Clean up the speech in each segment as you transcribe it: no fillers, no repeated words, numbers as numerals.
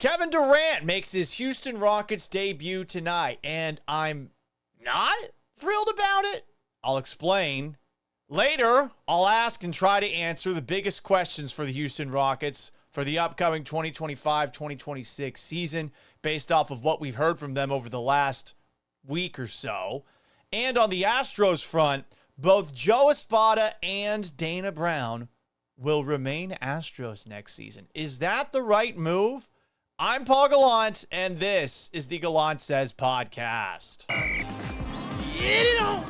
Kevin Durant makes his Houston Rockets debut tonight, and I'm not thrilled about it. I'll explain. Later, I'll ask and try to answer the biggest questions for the Houston Rockets for the upcoming 2025-2026 season based off of what we've heard from them over the last week or so. And on the Astros front, both Joe Espada and Dana Brown will remain Astros next season. Is that the right move? I'm Paul Gallant, and this is the Gallant Says podcast.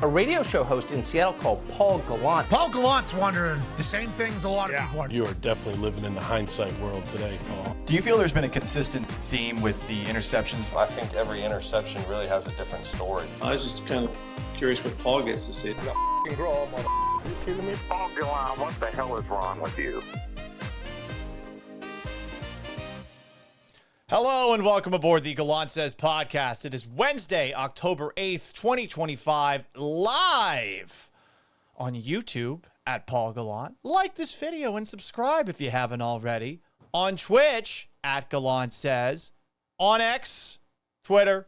A radio show host in Seattle called Paul Gallant. Paul Gallant's wondering the same things a lot of people wonder. You are definitely living in the hindsight world today, Paul. Do you feel there's been a consistent theme with the interceptions? I think every interception really has a different story. I was just kind of curious what Paul gets to say. Oh, Gallant, what the hell is wrong with you? Hello and welcome aboard the Gallant Says podcast. It is Wednesday, October 8th, 2025, live on YouTube at Paul Gallant. Like this video and subscribe if you haven't already. On Twitch at Gallant Says. On X, Twitter,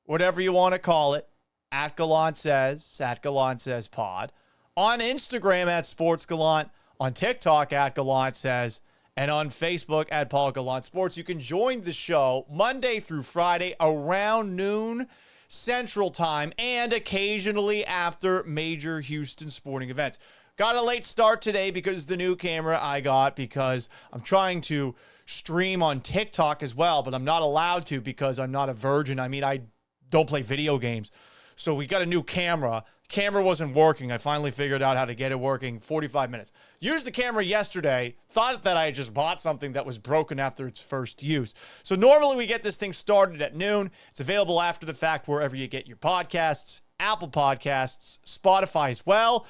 whatever you want to call it, at Gallant Says Pod. On Instagram at Sports Gallant. On TikTok at Gallant Says. And on Facebook at Paul Gallant Sports. You can join the show Monday through Friday around noon Central Time and occasionally after major Houston sporting events. Got a late start today because the new camera I got, because I'm trying to stream on TikTok as well, but I'm not allowed to because I'm not a virgin. I mean, I don't play video games. So we got a new camera. Camera wasn't working. I finally figured out how to get it working. 45 minutes. Used the camera yesterday. Thought that I had just bought something that was broken after its first use. So normally we get this thing started at noon. It's available after the fact wherever you get your podcasts. Apple Podcasts, Spotify as well.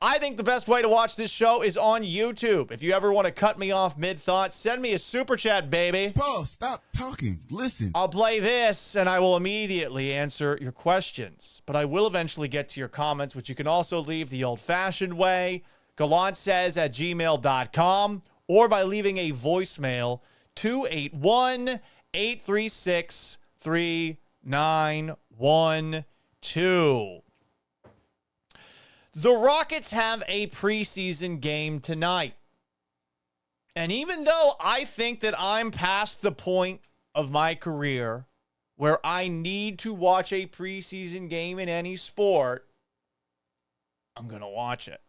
I think the best way to watch this show is on YouTube. If you ever want to cut me off mid-thought, send me a super chat, baby. Paul, stop talking. Listen. I'll play this, and I will immediately answer your questions. But I will eventually get to your comments, which you can also leave the old-fashioned way, gallantsays@gmail.com, or by leaving a voicemail, 281-836-3912. The Rockets have a preseason game tonight. And even though I think that I'm past the point of my career where I need to watch a preseason game in any sport, I'm going to watch it.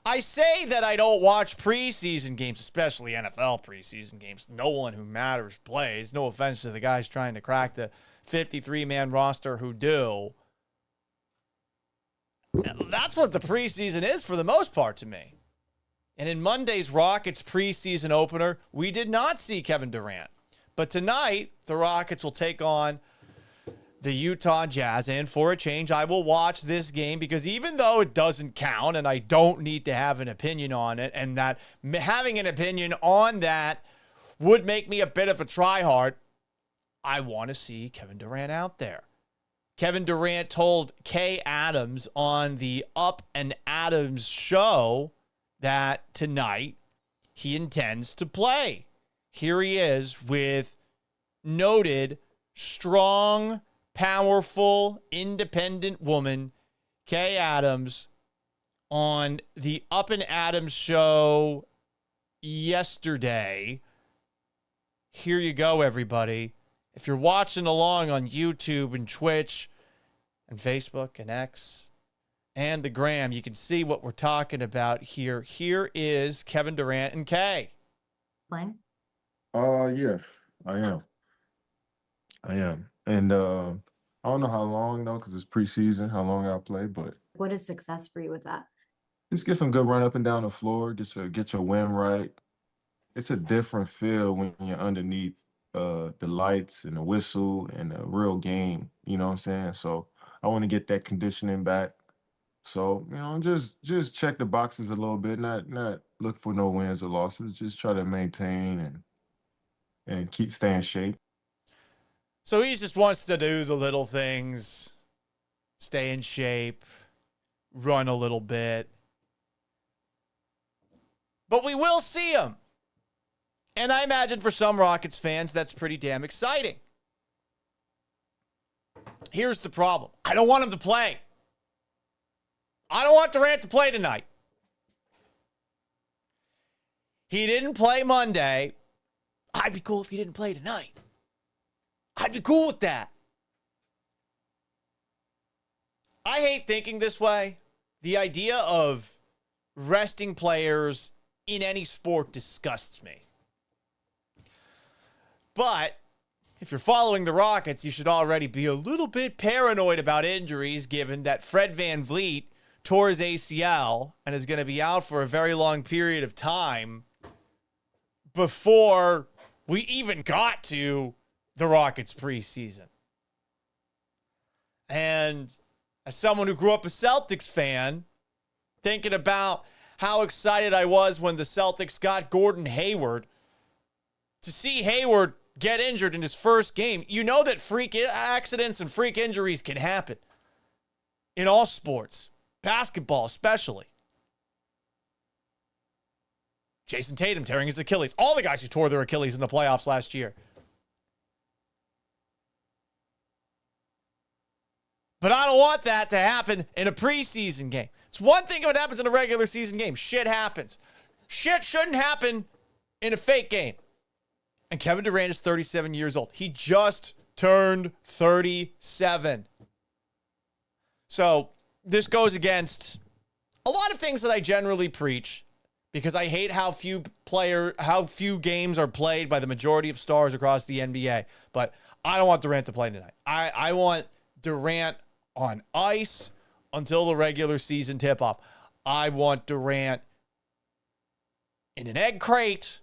I say that I don't watch preseason games, especially NFL preseason games. No one who matters plays. No offense to the guys trying to crack the 53-man roster who do. That's what the preseason is for the most part to me. And in Monday's Rockets preseason opener, we did not see Kevin Durant. But tonight, the Rockets will take on the Utah Jazz. And for a change, I will watch this game because even though it doesn't count and I don't need to have an opinion on it, and that having an opinion on that would make me a bit of a tryhard, I want to see Kevin Durant out there. Kevin Durant told Kay Adams on the Up and Adams show that tonight he intends to play. Here he is with noted, strong, powerful, independent woman, Kay Adams, on the Up and Adams show yesterday. Here you go, everybody. If you're watching along on YouTube and Twitch and Facebook and X and the Gram, you can see what we're talking about here. Here is Kevin Durant and Kay. Playing? Yeah, I am. And I don't know how long though, because it's preseason, how long I'll play, but What is success for you with that? just get some good run up and down the floor, just to get your win right. It's a different feel when you're underneath the lights and the whistle and the real game, you know what I'm saying? So I want to get that conditioning back. So, just check the boxes a little bit, not look for no wins or losses, just try to maintain and keep staying in shape. So he just wants to do the little things, stay in shape, run a little bit. But we will see him. And I imagine for some Rockets fans, that's pretty damn exciting. Here's the problem. I don't want him to play. I don't want Durant to play tonight. He didn't play Monday. I'd be cool if he didn't play tonight. I'd be cool with that. I hate thinking this way. The idea of resting players in any sport disgusts me. But if you're following the Rockets, you should already be a little bit paranoid about injuries, given that Fred VanVleet tore his ACL and is going to be out for a very long period of time before we even got to the Rockets preseason. And as someone who grew up a Celtics fan, thinking about how excited I was when the Celtics got Gordon Hayward, to see Hayward get injured in his first game, you know that freak accidents and freak injuries can happen in all sports, basketball especially. Jason Tatum tearing his Achilles. All the guys who tore their Achilles in the playoffs last year. But I don't want that to happen in a preseason game. It's one thing if it happens in a regular season game. Shit happens. Shit shouldn't happen in a fake game. And Kevin Durant is 37 years old. He just turned 37. So this goes against a lot of things that I generally preach, because I hate how few games are played by the majority of stars across the NBA. But I don't want Durant to play tonight. I want Durant on ice until the regular season tip-off. I want Durant in an egg crate,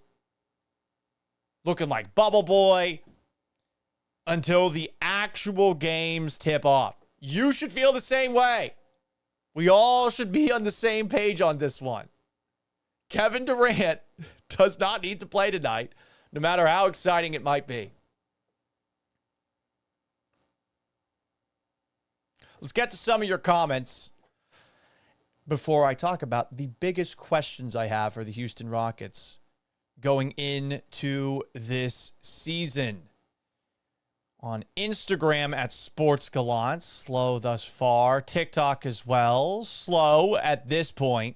looking like Bubble Boy, until the actual games tip off. You should feel the same way. We all should be on the same page on this one. Kevin Durant does not need to play tonight, no matter how exciting it might be. Let's get to some of your comments before I talk about the biggest questions I have for the Houston Rockets going into this season. On Instagram at Sports Gallant, slow thus far. TikTok as well, slow at this point.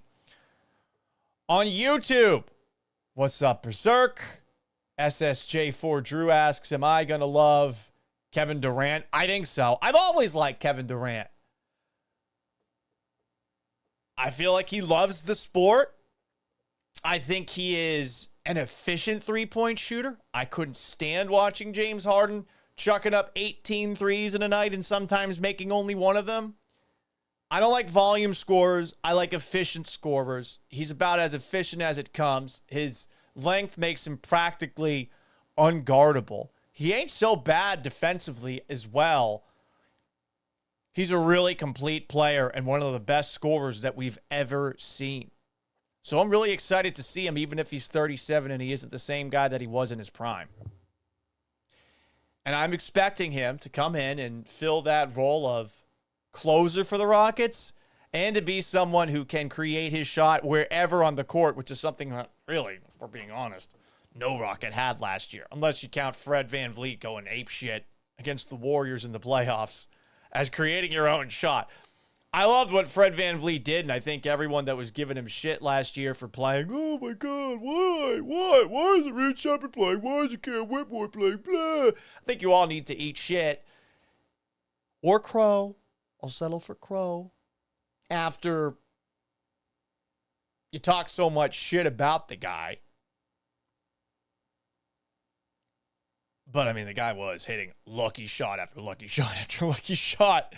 On YouTube, what's up, Berserk? SSJ4 Drew asks, am I going to love Kevin Durant? I think so. I've always liked Kevin Durant. I feel like he loves the sport. I think he is an efficient three-point shooter. I couldn't stand watching James Harden chucking up 18 threes in a night and sometimes making only one of them. I don't like volume scorers. I like efficient scorers. He's about as efficient as it comes. His length makes him practically unguardable. He ain't so bad defensively as well. He's a really complete player and one of the best scorers that we've ever seen. So I'm really excited to see him, even if he's 37 and he isn't the same guy that he was in his prime. And I'm expecting him to come in and fill that role of closer for the Rockets and to be someone who can create his shot wherever on the court, which is something that really, if we're being honest, no Rocket had last year, unless you count Fred VanVleet going apeshit against the Warriors in the playoffs as creating your own shot. I loved what Fred VanVleet did, and I think everyone that was giving him shit last year for playing, oh my God, why is it Reed Shepard playing? Why is it Cam Whitmore playing? Blah. I think you all need to eat shit. Or crow. I'll settle for crow. After you talk so much shit about the guy. But, I mean, the guy was hitting lucky shot after lucky shot after lucky shot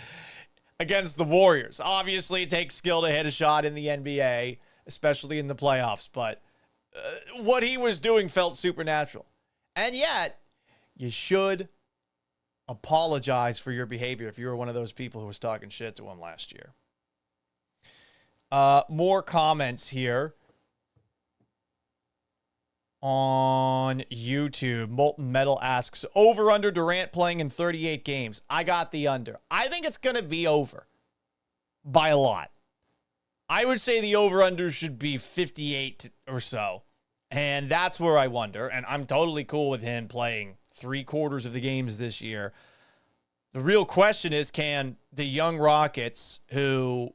against the Warriors. Obviously, it takes skill to hit a shot in the NBA, especially in the playoffs. But what he was doing felt supernatural. And yet, you should apologize for your behavior if you were one of those people who was talking shit to him last year. More comments here on YouTube. Molten Metal asks, over under Durant playing in 38 games. I got the under. I think it's going to be over by a lot. I would say the over under should be 58 or so. And that's where I wonder, and I'm totally cool with him playing 3/4 of the games this year. The real question is, can the young Rockets who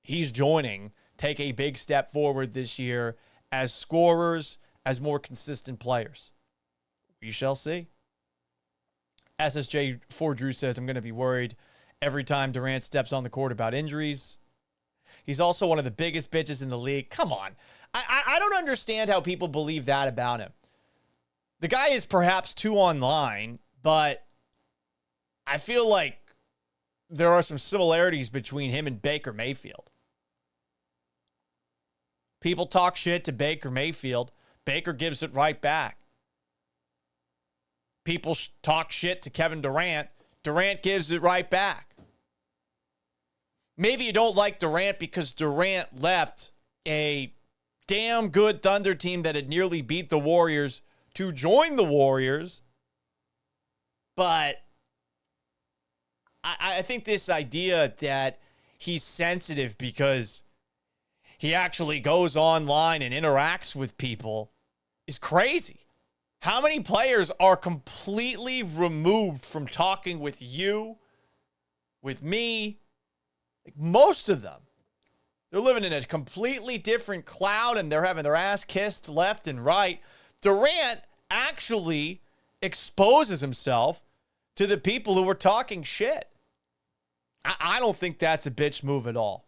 he's joining take a big step forward this year as scorers, as more consistent players? We shall see. SSJ4 Drew says, I'm going to be worried every time Durant steps on the court about injuries. He's also one of the biggest bitches in the league. Come on. I don't understand how people believe that about him. The guy is perhaps too online, but I feel like there are some similarities between him and Baker Mayfield. People talk shit to Baker Mayfield. Baker gives it right back. People talk shit to Kevin Durant. Durant gives it right back. Maybe you don't like Durant because Durant left a damn good Thunder team that had nearly beat the Warriors to join the Warriors. But I think this idea that he's sensitive because he actually goes online and interacts with people is crazy. How many players are completely removed from talking with you, with me? Like most of them. They're living in a completely different cloud and they're having their ass kissed left and right. Durant actually exposes himself to the people who were talking shit. I don't think that's a bitch move at all.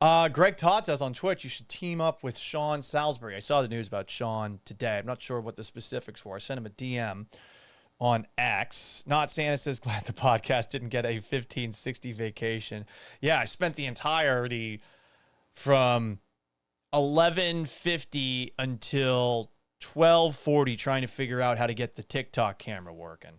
Greg Todd says on Twitch, you should team up with Sean Salisbury. I saw the news about Sean today. I'm not sure what the specifics were. I sent him a DM on X. Not Santa says, glad the podcast didn't get a 1560 vacation. Yeah, I spent the entirety from 11:50 until 12:40 trying to figure out how to get the TikTok camera working.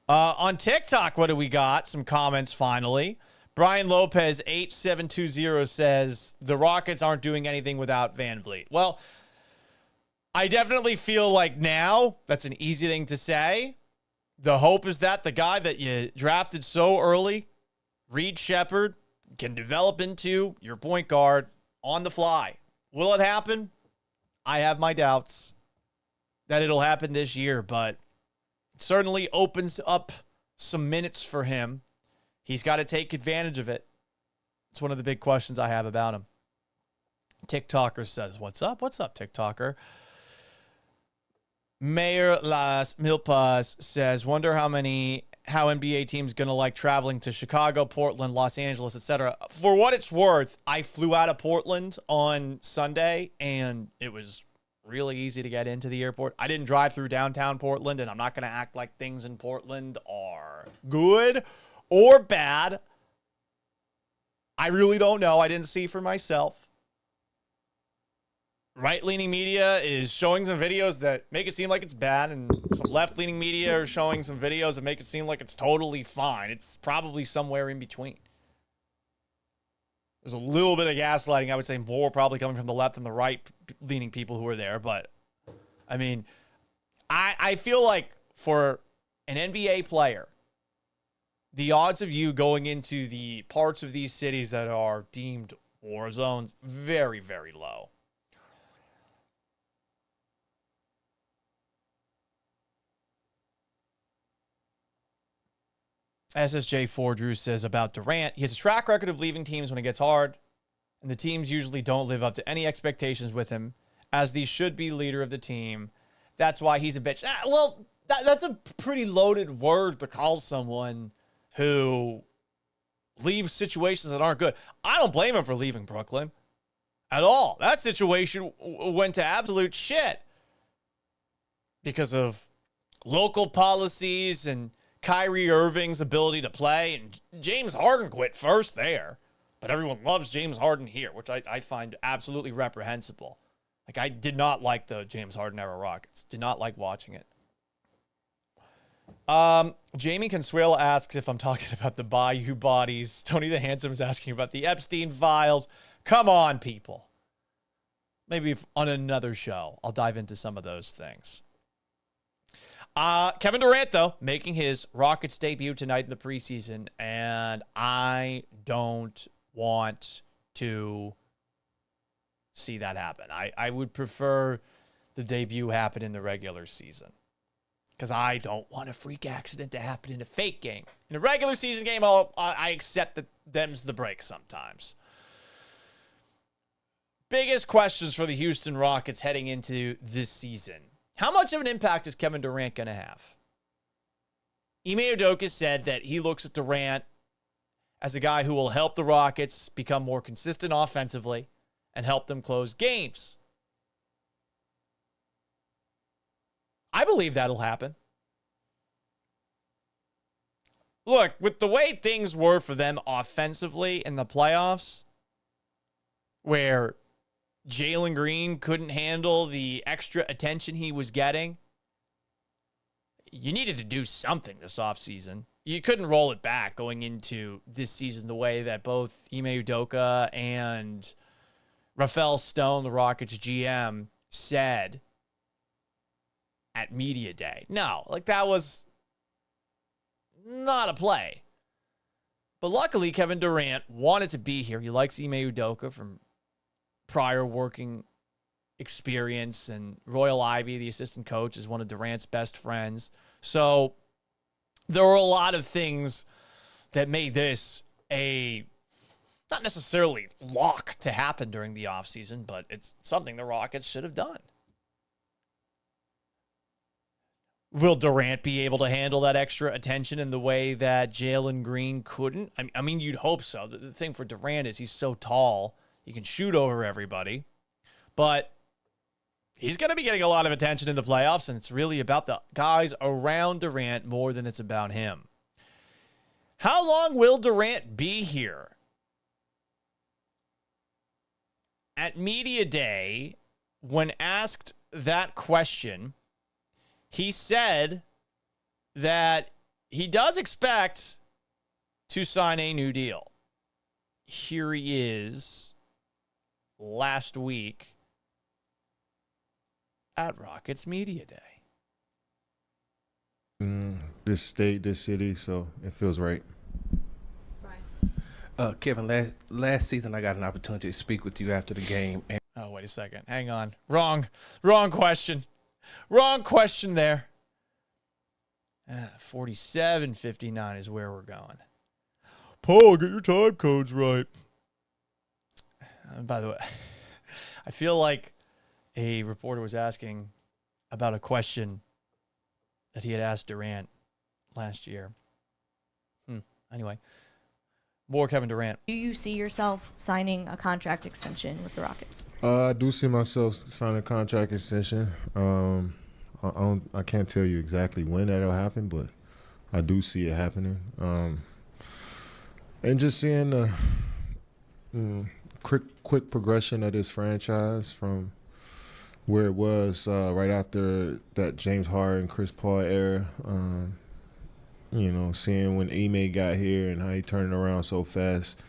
On TikTok, what do we got? Some comments finally. Brian Lopez 8720 says the Rockets aren't doing anything without Van Vliet. Well, I definitely feel like now that's an easy thing to say. The hope is that the guy that you drafted so early, Reed Shepherd, can develop into your point guard on the fly. Will it happen? I have my doubts that it'll happen this year, but it certainly opens up some minutes for him. He's got to take advantage of it. It's one of the big questions I have about him. TikToker says, what's up? What's up, TikToker? Mayor Las Milpas says, wonder how NBA teams going to like traveling to Chicago, Portland, Los Angeles, etc. For what it's worth, I flew out of Portland on Sunday, and it was really easy to get into the airport. I didn't drive through downtown Portland, and I'm not going to act like things in Portland are good or bad. I really don't know. I didn't see for myself. Right-leaning media is showing some videos that make it seem like it's bad, and some left-leaning media are showing some videos that make it seem like it's totally fine. It's probably somewhere in between. There's a little bit of gaslighting, I would say more probably coming from the left and the right-leaning people who are there. But, I mean, I feel like for an NBA player, the odds of you going into the parts of these cities that are deemed war zones, very, very low. SSJ4 Drew says about Durant, he has a track record of leaving teams when it gets hard, and the teams usually don't live up to any expectations with him, as the should-be leader of the team. That's why he's a bitch. Well, that's a pretty loaded word to call someone who leaves situations that aren't good. I don't blame him for leaving Brooklyn at all. That situation went to absolute shit because of local policies and Kyrie Irving's ability to play, and James Harden quit first there, but everyone loves James Harden here, which I find absolutely reprehensible. Like, I did not like the James Harden era Rockets. Did not like watching it. Jamie Consuelo asks if I'm talking about the Bayou bodies. Tony the Handsome is asking about the Epstein files. Come on, people. Maybe on another show, I'll dive into some of those things. Kevin Durant, though, making his Rockets debut tonight in the preseason, and I don't want to see that happen. I would prefer the debut happen in the regular season because I don't want a freak accident to happen in a fake game. In a regular season game, I accept that them's the break sometimes. Biggest questions for the Houston Rockets heading into this season. How much of an impact is Kevin Durant going to have? Ime Udoka said that he looks at Durant as a guy who will help the Rockets become more consistent offensively and help them close games. I believe that'll happen. Look, with the way things were for them offensively in the playoffs, where Jalen Green couldn't handle the extra attention he was getting, you needed to do something this offseason. You couldn't roll it back going into this season the way that both Ime Udoka and Rafael Stone, the Rockets GM, said at Media Day. No, like that was not a play. But luckily, Kevin Durant wanted to be here. He likes Ime Udoka from prior working experience, and Royal Ivey, the assistant coach, is one of Durant's best friends. So there were a lot of things that made this a not necessarily lock to happen during the offseason, but it's something the Rockets should have done. Will Durant be able to handle that extra attention in the way that Jalen Green couldn't? I mean, you'd hope so. The thing for Durant is he's so tall, he can shoot over everybody. But he's going to be getting a lot of attention in the playoffs, and it's really about the guys around Durant more than it's about him. How long will Durant be here? At Media Day, when asked that question, he said that he does expect to sign a new deal. Here he is last week at Rockets Media Day. This state, this city, so it feels right. Kevin, last season I got an opportunity to speak with you after the game. Oh, wait a second. Hang on. Wrong question. Wrong question there. 47:59 is where we're going. Paul, get your time codes right. By the way, I feel like a reporter was asking about a question that he had asked Durant last year. Anyway, more Kevin Durant. Do you see yourself signing a contract extension with the Rockets? I do see myself signing a contract extension. I can't tell you exactly when that'll happen, but I do see it happening. And just seeing the quick progression of this franchise from where it was right after that James Harden, Chris Paul era. Seeing when Ime got here and how he turned it around so fast.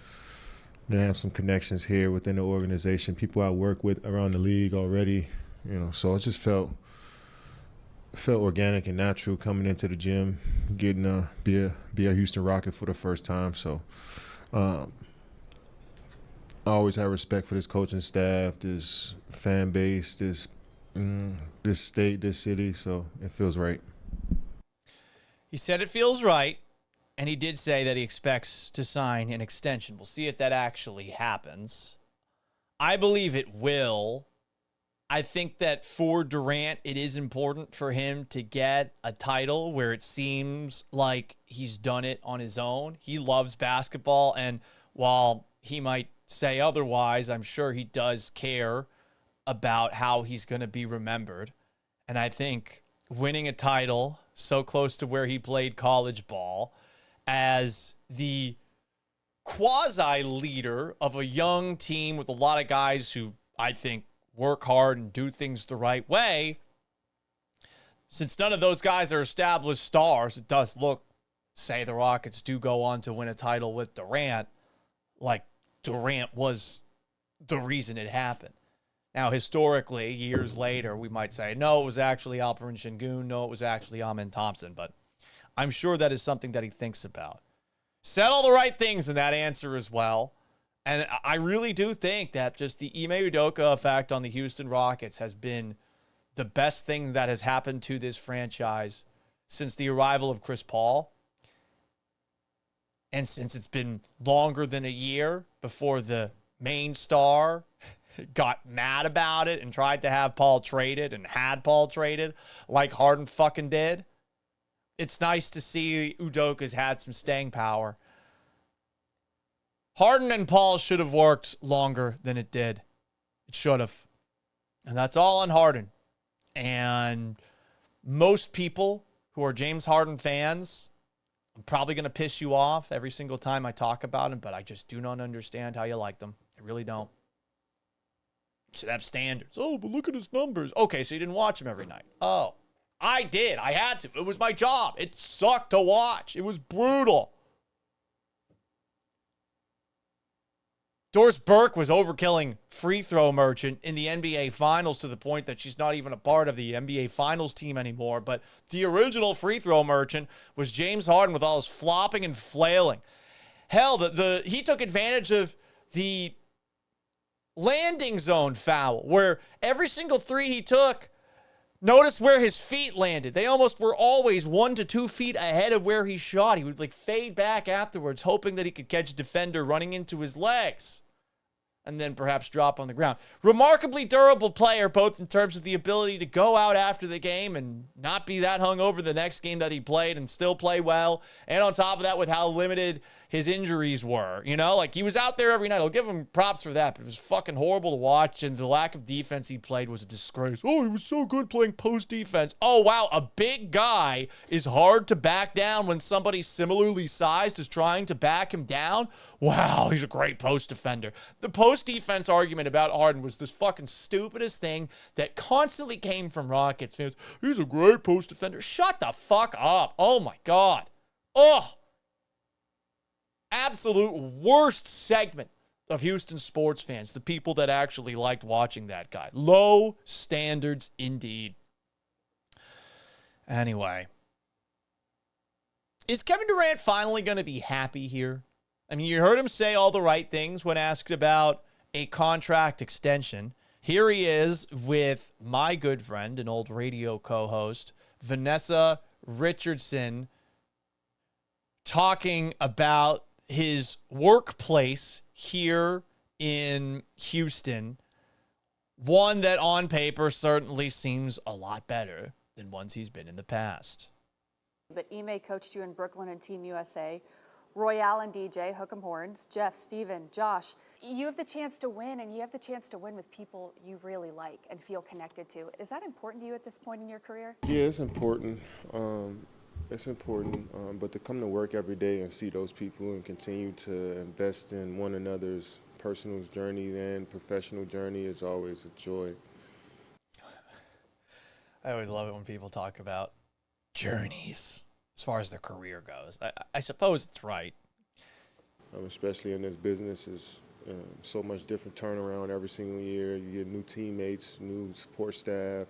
Then I have some connections here within the organization, people I work with around the league already. So it just felt organic and natural coming into the gym, getting be a Houston Rocket for the first time. So I always have respect for this coaching staff, this fan base, this state, this city. So it feels right. He said it feels right, and he did say that he expects to sign an extension. We'll see if that actually happens. I believe it will. I think that for Durant, it is important for him to get a title where it seems like he's done it on his own. He loves basketball, and while he might say otherwise, I'm sure he does care about how he's going to be remembered. And I think winning a title so close to where he played college ball as the quasi-leader of a young team with a lot of guys who I think work hard and do things the right way, since none of those guys are established stars, it does look, say the Rockets do go on to win a title with Durant, like Durant was the reason it happened. Now, historically, years later, we might say, no, it was actually Alperen Şengün. No, it was actually Amin Thompson. But I'm sure that is something that he thinks about. Said all the right things in that answer as well. And I really do think that just the Ime Udoka effect on the Houston Rockets has been the best thing that has happened to this franchise since the arrival of Chris Paul. And since it's been longer than a year before the main star got mad about it and tried to have Paul traded and had Paul traded like Harden fucking did, it's nice to see Udoka's had some staying power. Harden and Paul should have worked longer than it did. It should have. And that's all on Harden. And most people who are James Harden fans, I'm probably going to piss you off every single time I talk about him, but I just do not understand how you like them. I really don't. You should have standards. Oh, but look at his numbers. Okay, so you didn't watch him every night. Oh, I did. I had to. It was my job. It sucked to watch. It was brutal. Doris Burke was overkilling free throw merchant in the NBA Finals to the point that she's not even a part of the NBA Finals team anymore. But the original free throw merchant was James Harden with all his flopping and flailing. Hell, he took advantage of the landing zone foul where every single three he took, notice where his feet landed. They almost were always 1 to 2 feet ahead of where he shot. He would like fade back afterwards, hoping that he could catch a defender running into his legs and then perhaps drop on the ground. Remarkably durable player, both in terms of the ability to go out after the game and not be that hungover the next game that he played and still play well. And on top of that, with how limited his injuries were, you know, like he was out there every night. I'll give him props for that, but it was fucking horrible to watch. And the lack of defense he played was a disgrace. Oh, he was so good playing post defense. Oh, wow. A big guy is hard to back down when somebody similarly sized is trying to back him down. Wow, he's a great post defender. The post defense argument about Harden was this fucking stupidest thing that constantly came from Rockets fans. He's a great post defender. Shut the fuck up. Oh my God. Oh. Absolute worst segment of Houston sports fans, the people that actually liked watching that guy. Low standards indeed. Anyway, is Kevin Durant finally going to be happy here? I mean, you heard him say all the right things when asked about a contract extension. Here he is with my good friend, an old radio co-host, Vanessa Richardson, talking about his workplace here in Houston, one that on paper certainly seems a lot better than ones he's been in the past. But Ime coached you in Brooklyn and Team USA. Royale and DJ, hook 'em horns. Jeff, Steven, Josh. You have the chance to win, and you have the chance to win with people you really like and feel connected to. Is that important to you at this point in your career? Yeah, it's important. It's important, but to come to work every day and see those people and continue to invest in one another's personal journey and professional journey is always a joy. I always love it when people talk about journeys as far as their career goes. I suppose it's right. Especially in this business, is so much different turnaround every single year. You get new teammates, new support staff,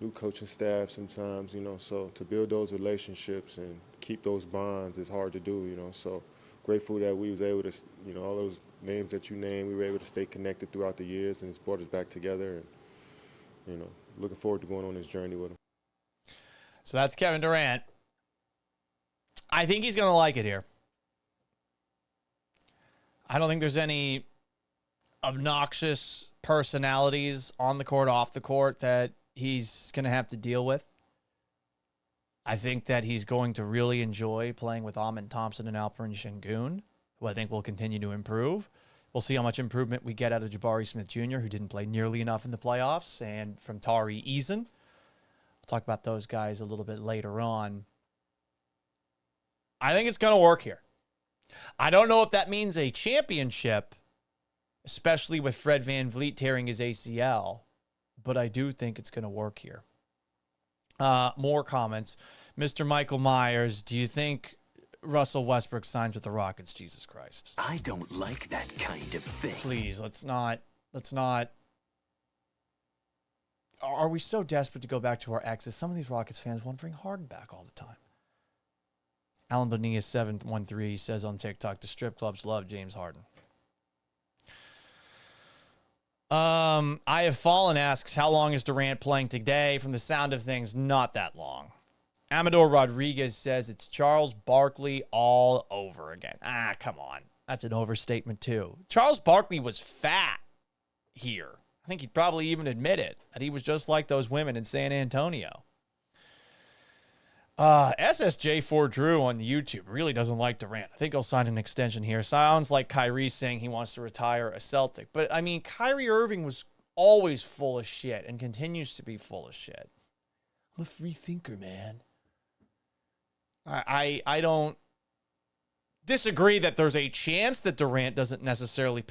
new coaching staff sometimes, you know, so to build those relationships and keep those bonds is hard to do, you know, so grateful that we was able to, you know, all those names that you named, we were able to stay connected throughout the years, and it's brought us back together, and, you know, looking forward to going on this journey with him. So that's Kevin Durant. I think he's going to like it here. I don't think there's any obnoxious personalities on the court, off the court that he's going to have to deal with. I think that he's going to really enjoy playing with Amen Thompson and Alperen Şengün, who I think will continue to improve. We'll see how much improvement we get out of Jabari Smith Jr., who didn't play nearly enough in the playoffs, and from Tari Eason. We'll talk about those guys a little bit later on. I think it's going to work here. I don't know if that means a championship, especially with Fred VanVleet tearing his ACL, but I do think it's going to work here. More comments. Mr. Michael Myers, do you think Russell Westbrook signs with the Rockets? Jesus Christ. I don't like that kind of thing. Please, let's not. Are we so desperate to go back to our exes? Some of these Rockets fans want to bring Harden back all the time. Alan Bonilla 713 says on TikTok, the strip clubs love James Harden. I Have Fallen asks, how long is Durant playing today? From the sound of things, not that long. Amador Rodriguez says it's Charles Barkley all over again. Come on. That's an overstatement, too. Charles Barkley was fat here. I think he'd probably even admit it, that he was just like those women in San Antonio. SSJ4 Drew on YouTube really doesn't like Durant. I think he'll sign an extension here. Sounds like Kyrie saying he wants to retire a Celtic. But, I mean, Kyrie Irving was always full of shit and continues to be full of shit. I'm a free thinker, man. I don't disagree that there's a chance that Durant doesn't necessarily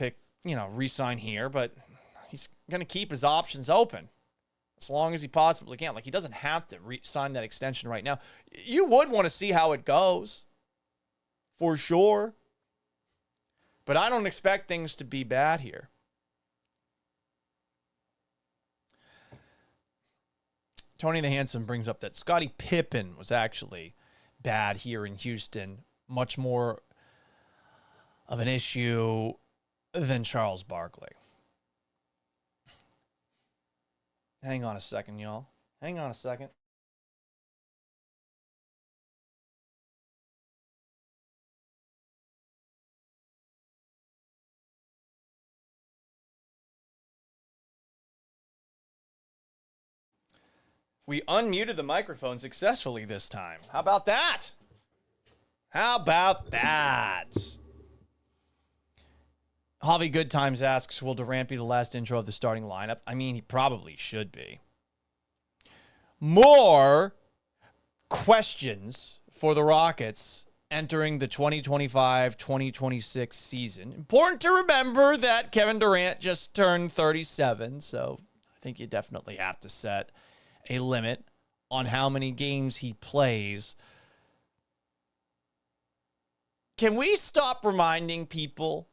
re-sign here, but he's going to keep his options open as long as he possibly can. Like, he doesn't have to sign that extension right now. You would want to see how it goes, for sure. But I don't expect things to be bad here. Tony the Handsome brings up that Scottie Pippen was actually bad here in Houston. Much more of an issue than Charles Barkley. Hang on a second, y'all. Hang on a second. We unmuted the microphone successfully this time. How about that? How about that? Javi Goodtimes asks, will Durant be the last intro of the starting lineup? I mean, he probably should be. More questions for the Rockets entering the 2025-2026 season. Important to remember that Kevin Durant just turned 37, so I think you definitely have to set a limit on how many games he plays. Can we stop reminding people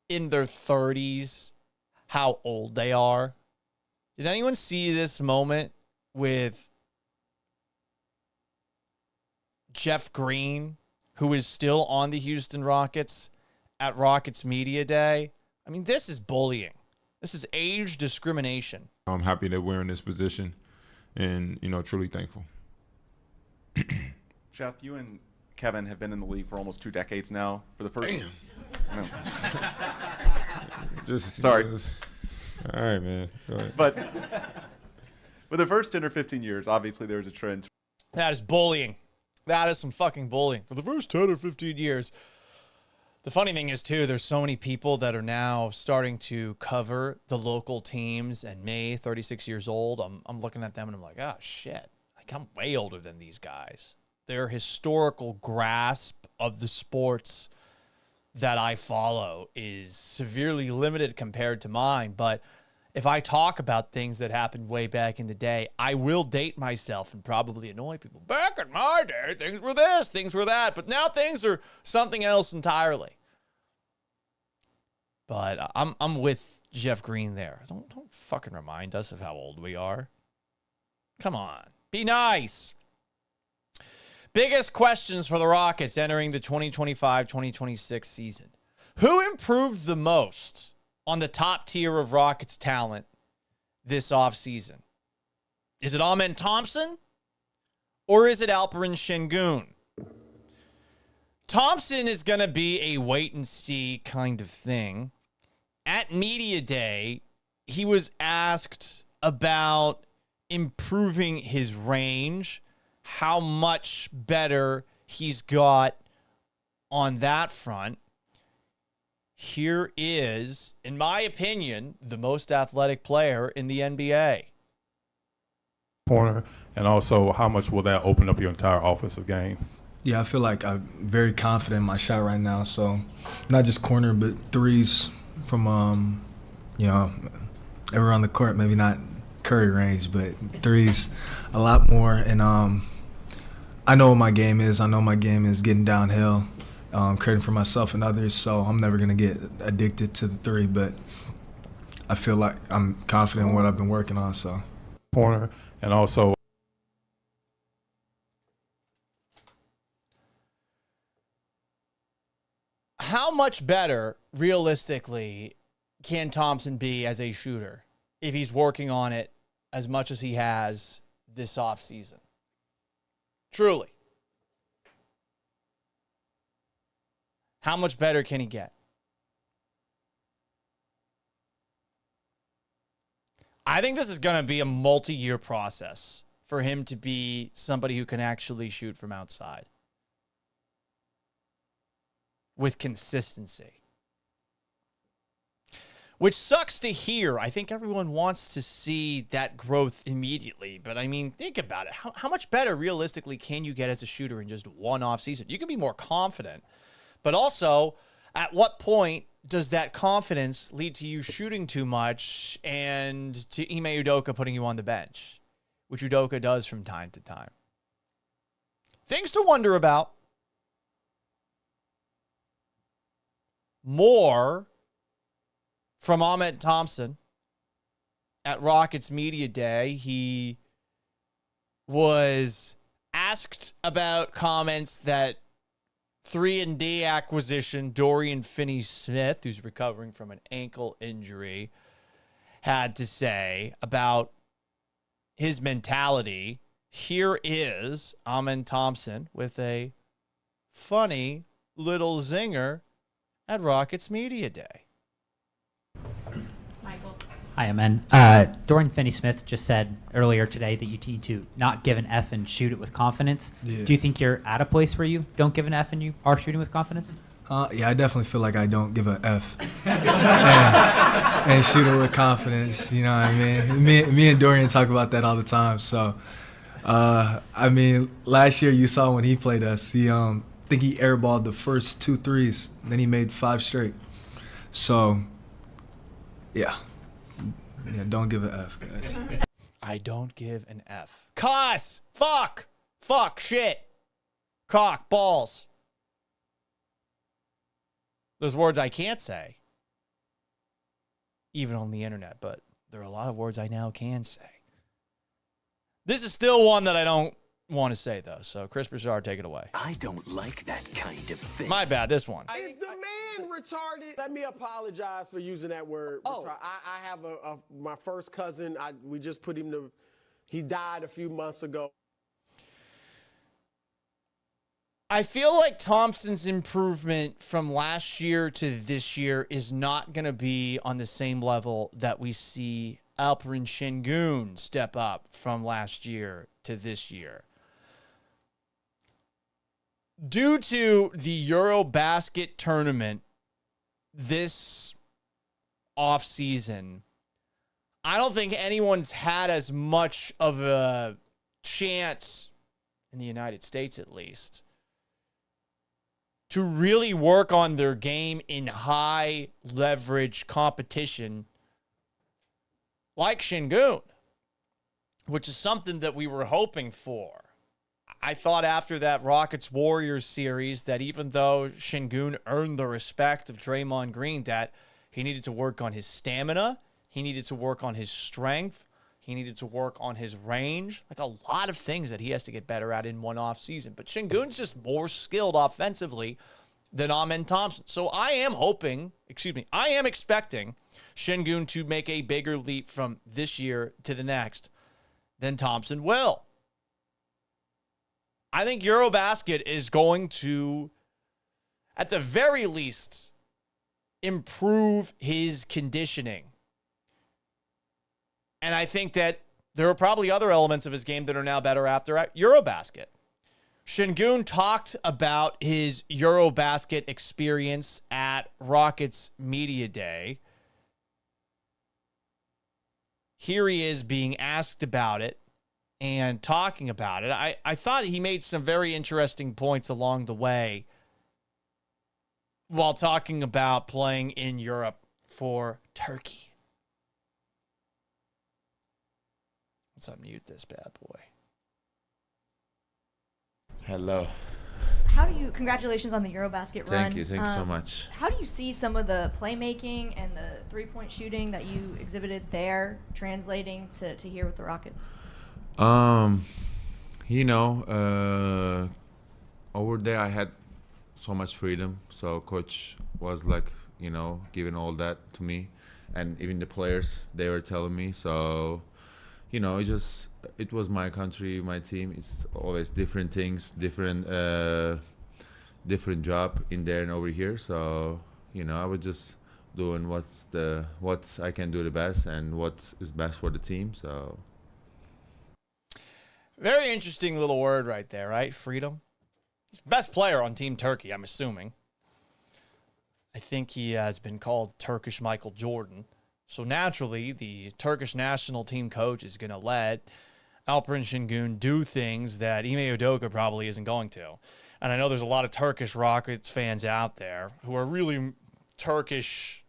in their 30s how old they are? Did anyone see this moment with Jeff Green, who is still on the Houston Rockets at Rockets Media Day? I mean, this is bullying. This is age discrimination. I'm happy that we're in this position and, truly thankful. Jeff, you and Kevin have been in the league for almost 2 decades now. For the first... Sorry. All right, man. Go ahead. But for the first 10 or 15 years, obviously there's a trend. That is bullying. That is some fucking bullying. For the first 10 or 15 years. The funny thing is, too, there's so many people that are now starting to cover the local teams. And me, 36 years old, I'm looking at them and I'm like, oh, shit. Like, I'm way older than these guys. Their historical grasp of the sports that I follow is severely limited compared to mine. But if I talk about things that happened way back in the day, I will date myself and probably annoy people. Back in my day, things were this, things were that, but now things are something else entirely. But I'm with Jeff Green there. Don't fucking remind us of how old we are. Come on, be nice. Biggest questions for the Rockets entering the 2025-2026 season. Who improved the most on the top tier of Rockets talent this offseason? Is it Amen Thompson or is it Alperen Şengün? Thompson is going to be a wait and see kind of thing. At Media Day, he was asked about improving his range, how much better he's got on that front. Here is, in my opinion, the most athletic player in the NBA. Corner, and also how much will that open up your entire offensive game? Yeah, I feel like I'm very confident in my shot right now. So not just corner, but threes from, everywhere on the court, maybe not Curry range, but threes a lot more. And I know what my game is. I know my game is getting downhill, creating for myself and others. So I'm never going to get addicted to the three, but I feel like I'm confident in what I've been working on. So corner, and also how much better, realistically, can Thompson be as a shooter if he's working on it as much as he has this offseason? Truly. How much better can he get? I think this is going to be a multi-year process for him to be somebody who can actually shoot from outside with consistency. Which sucks to hear. I think everyone wants to see that growth immediately. But, I mean, think about it. How much better, realistically, can you get as a shooter in just one offseason? You can be more confident. But also, at what point does that confidence lead to you shooting too much and to Ime Udoka putting you on the bench, which Udoka does from time to time? Things to wonder about. More from Ahmed Thompson at Rockets Media Day. He was asked about comments that 3-and-D acquisition Dorian Finney-Smith, who's recovering from an ankle injury, had to say about his mentality. Here is Ahmed Thompson with a funny little zinger at Rockets Media Day. Hi, Amen. Dorian Finney-Smith just said earlier today that you need to not give an F and shoot it with confidence. Yeah. Do you think you're at a place where you don't give an F and you are shooting with confidence? Yeah, I definitely feel like I don't give an F and shoot it with confidence. You know what I mean? Me and Dorian talk about that all the time. So, I mean, last year you saw when he played us, he I think he airballed the first 2 threes, then he made 5 straight. So, yeah. Yeah, don't give an F, guys. I don't give an F. Cuss! Fuck! Fuck! Shit! Cock! Balls! Those words I can't say, even on the internet, but there are a lot of words I now can say. This is still one that I don't want to say, though, so Chris Broussard, take it away. I don't like that kind of thing. My bad, this one. Is the man retarded? Let me apologize for using that word. Oh. I have my first cousin, we just put him to, he died a few months ago. I feel like Thompson's improvement from last year to this year is not going to be on the same level that we see Alperen Şengün step up from last year to this year. Due to the Eurobasket tournament this offseason, I don't think anyone's had as much of a chance, in the United States at least, to really work on their game in high leverage competition like Şengün, which is something that we were hoping for. I thought after that Rockets-Warriors series that even though Şengün earned the respect of Draymond Green, that he needed to work on his stamina, he needed to work on his strength, he needed to work on his range, like a lot of things that he has to get better at in one off season. But Şengün's just more skilled offensively than Ahmed Thompson. So I am expecting Şengün to make a bigger leap from this year to the next than Thompson will. I think Eurobasket is going to, at the very least, improve his conditioning. And I think that there are probably other elements of his game that are now better after Eurobasket. Şengün talked about his Eurobasket experience at Rockets Media Day. Here he is being asked about it and talking about it. I thought he made some very interesting points along the way while talking about playing in Europe for Turkey. Let's unmute this bad boy. Hello. Congratulations on the Eurobasket run. Thank you so much. How do you see some of the playmaking and the three-point shooting that you exhibited there translating to here with the Rockets? Over there I had so much freedom. So coach was like, giving all that to me. and even the players, they were telling me. So, it was my country, my team. It's always different things, different job in there and over here. So, I was just doing what I can do the best and what is best for the team. So, very interesting little word right there, right? Freedom. He's best player on Team Turkey, I'm assuming. I think he has been called Turkish Michael Jordan. So naturally, the Turkish national team coach is going to let Alperen Şengün do things that Ime Udoka probably isn't going to. And I know there's a lot of Turkish Rockets fans out there who are really Turkish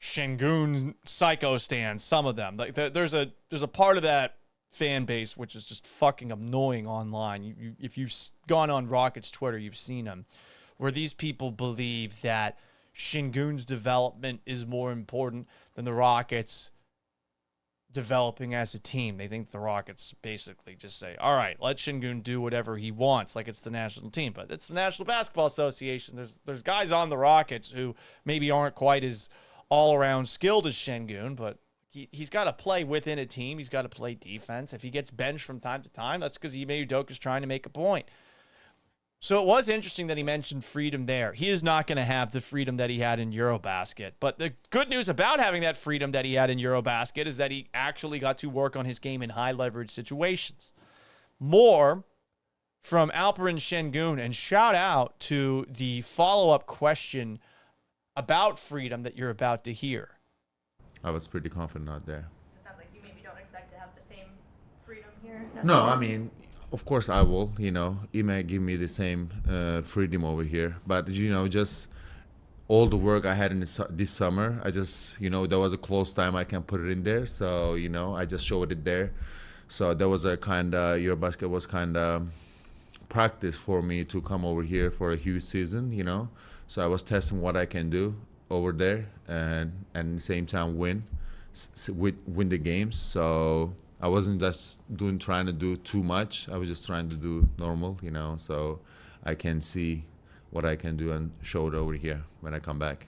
Şengün psycho stands, some of them. Like there's a part of that fan base which is just fucking annoying online. If you've gone on Rockets Twitter, you've seen them, where these people believe that Şengün's development is more important than the Rockets developing as a team. They think the Rockets basically just say, all right, let Şengün do whatever he wants, like it's the national team. But it's the National Basketball Association. There's guys on the Rockets who maybe aren't quite as all-around skilled as Şengün, but he's got to play within a team. He's got to play defense. If he gets benched from time to time, that's because Ime Udoka is trying to make a point. So it was interesting that he mentioned freedom there. He is not going to have the freedom that he had in Eurobasket. But the good news about having that freedom that he had in Eurobasket is that he actually got to work on his game in high leverage situations. More from Alperen Şengün, and shout out to the follow-up question about freedom that you're about to hear. I was pretty confident out there. It sounds like you maybe don't expect to have the same freedom here. No, I mean, of course I will. He may give me the same freedom over here. But, just all the work I had in this summer, I just, there was a close time I can put it in there. So, I just showed it there. So that was a kind of, Eurobasket was kind of practice for me to come over here for a huge season, So I was testing what I can do over there and at the same time win the games. So I wasn't just trying to do too much. I was just trying to do normal, so I can see what I can do and show it over here when I come back.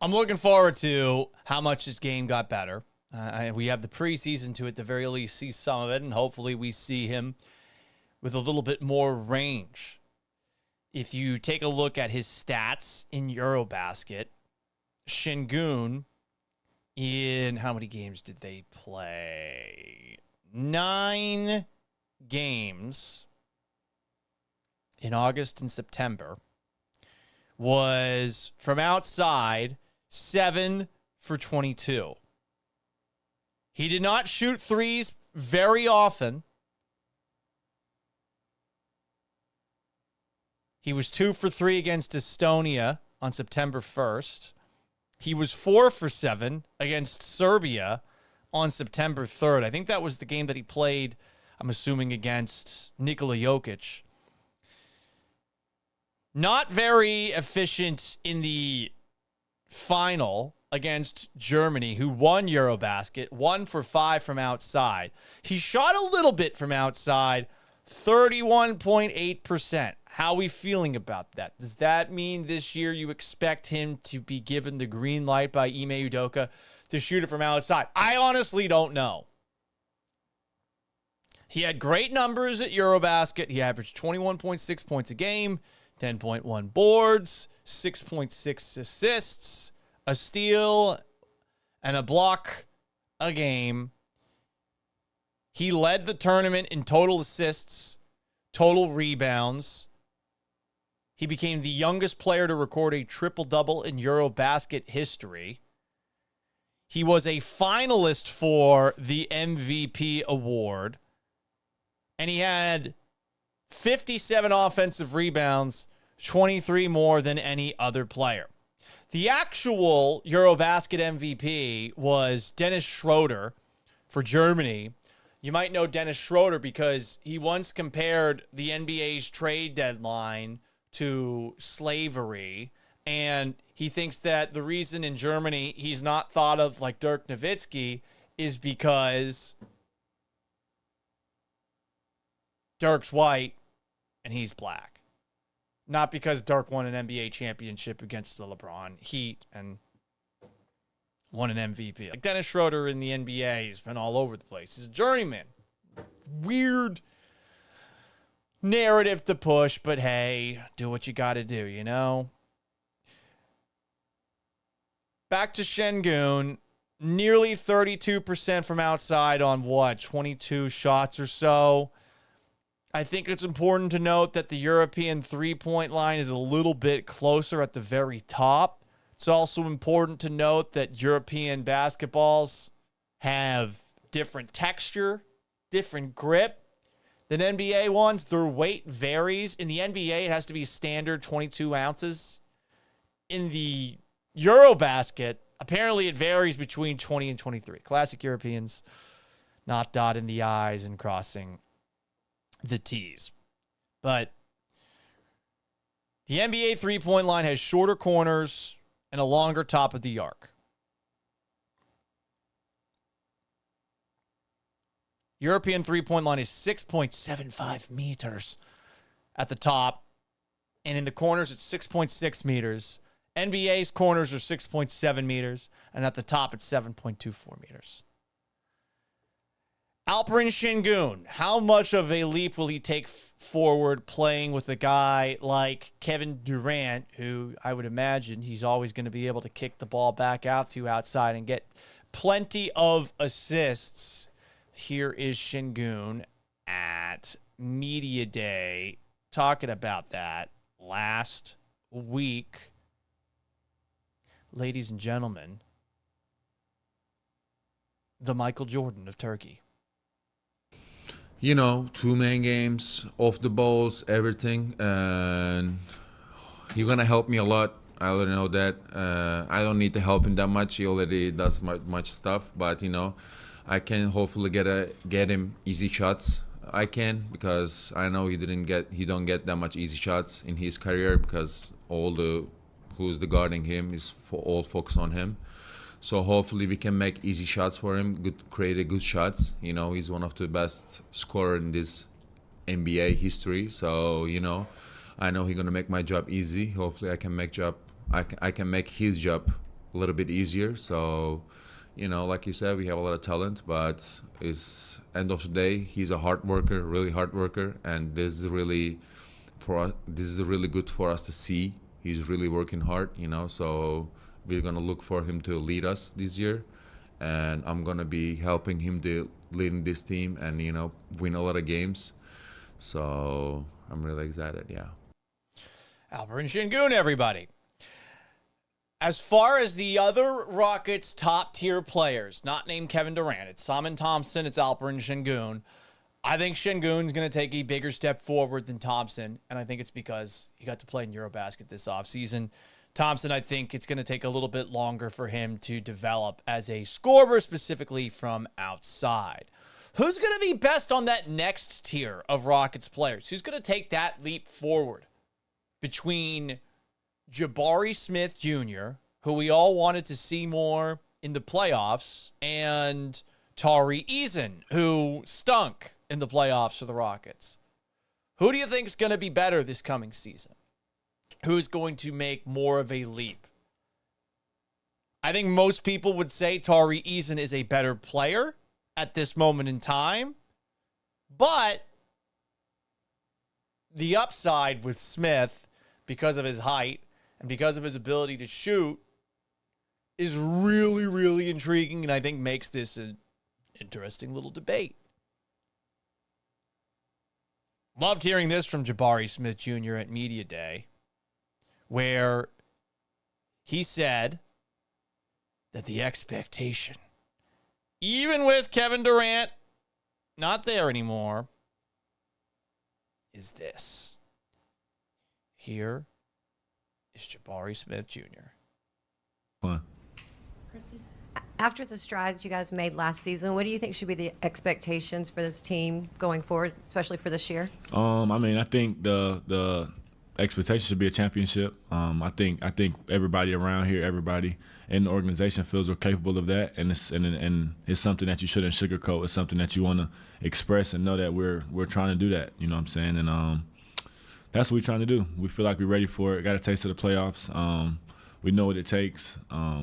I'm looking forward to how much his game got better. We have the preseason to at the very least see some of it, and hopefully we see him with a little bit more range. If you take a look at his stats in Eurobasket, Şengün, in how many games did they play? 9 games in August and September, was from outside 7 for 22. He did not shoot threes very often. He was 2 for 3 against Estonia on September 1st. He was 4 for 7 against Serbia on September 3rd. I think that was the game that he played, I'm assuming, against Nikola Jokic. Not very efficient in the final against Germany, who won Eurobasket, 1 for 5 from outside. He shot a little bit from outside, 31.8%. How are we feeling about that? Does that mean this year you expect him to be given the green light by Ime Udoka to shoot it from outside? I honestly don't know. He had great numbers at Eurobasket. He averaged 21.6 points a game, 10.1 boards, 6.6 assists, a steal, and a block a game. He led the tournament in total assists, total rebounds. He became the youngest player to record a triple-double in Eurobasket history. He was a finalist for the MVP award. And he had 57 offensive rebounds, 23 more than any other player. The actual Eurobasket MVP was Dennis Schroeder for Germany. You might know Dennis Schroeder because he once compared the NBA's trade deadline to slavery, and he thinks that the reason in Germany he's not thought of like Dirk Nowitzki is because Dirk's white and he's black. Not because Dirk won an NBA championship against the LeBron Heat and won an MVP. Like Dennis Schroeder in the NBA, he's been all over the place. He's a journeyman. Weird narrative to push, but hey, do what you got to do, you know? Back to Şengün. Nearly 32% from outside on what, 22 shots or so. I think it's important to note that the European three-point line is a little bit closer at the very top. It's also important to note that European basketballs have different texture, different grip than NBA ones. Their weight varies. In the NBA, it has to be standard 22 ounces. In the Eurobasket, apparently it varies between 20 and 23. Classic Europeans, not dotting the I's and crossing the T's. But the NBA three-point line has shorter corners and a longer top of the arc. European three-point line is 6.75 meters at the top, and in the corners it's 6.6 meters. NBA's corners are 6.7 meters, and at the top it's 7.24 meters. Alperen Şengün, how much of a leap will he take forward playing with a guy like Kevin Durant, who I would imagine he's always going to be able to kick the ball back out to outside and get plenty of assists? Here is Şengün at Media Day talking about that last week. Ladies and gentlemen, the Michael Jordan of Turkey. You know, 2 main games, off the balls, everything, and you're gonna help me a lot. I already know that. I don't need to help him that much. He already does much stuff, but you know, I can hopefully get him easy shots. I can, because I know he don't get that much easy shots in his career, because who's guarding him is all focus on him. So hopefully we can make easy shots for him, create good shots. You know, he's one of the best scorer in this NBA history. So, you know, I know he's gonna make my job easy. Hopefully I can make his job a little bit easier. So, you know, like you said, we have a lot of talent, but it's end of the day, he's a hard worker, really hard worker, and this is really good for us to see. He's really working hard, you know, so we're going to look for him to lead us this year, and I'm going to be helping him to lead this team and, you know, win a lot of games. So I'm really excited, yeah. Alperen Şengün, everybody. As far as the other Rockets' top-tier players, not named Kevin Durant, it's Simon Thompson, it's Alperen Şengün. I think Şengün's going to take a bigger step forward than Thompson, and I think it's because he got to play in Eurobasket this offseason. Thompson, I think it's going to take a little bit longer for him to develop as a scorer, specifically from outside. Who's going to be best on that next tier of Rockets players? Who's going to take that leap forward between Jabari Smith Jr., who we all wanted to see more in the playoffs, and Tari Eason, who stunk in the playoffs for the Rockets? Who do you think is going to be better this coming season? Who's going to make more of a leap? I think most people would say Tari Eason is a better player at this moment in time, but the upside with Smith, because of his height and because of his ability to shoot, is really, really intriguing, and I think makes this an interesting little debate. Loved hearing this from Jabari Smith Jr. at Media Day, where he said that the expectation, even with Kevin Durant not there anymore, is this. Here is Jabari Smith Jr. Fun. After the strides you guys made last season, what do you think should be the expectations for this team going forward, especially for this year? I mean, I think the expectation should be a championship. I think everybody around here, everybody in the organization feels we're capable of that, and it's something that you shouldn't sugarcoat. It's something that you want to express and know that we're trying to do that. You know what I'm saying? And that's what we're trying to do. We feel like we're ready for it. Got a taste of the playoffs. we know what it takes.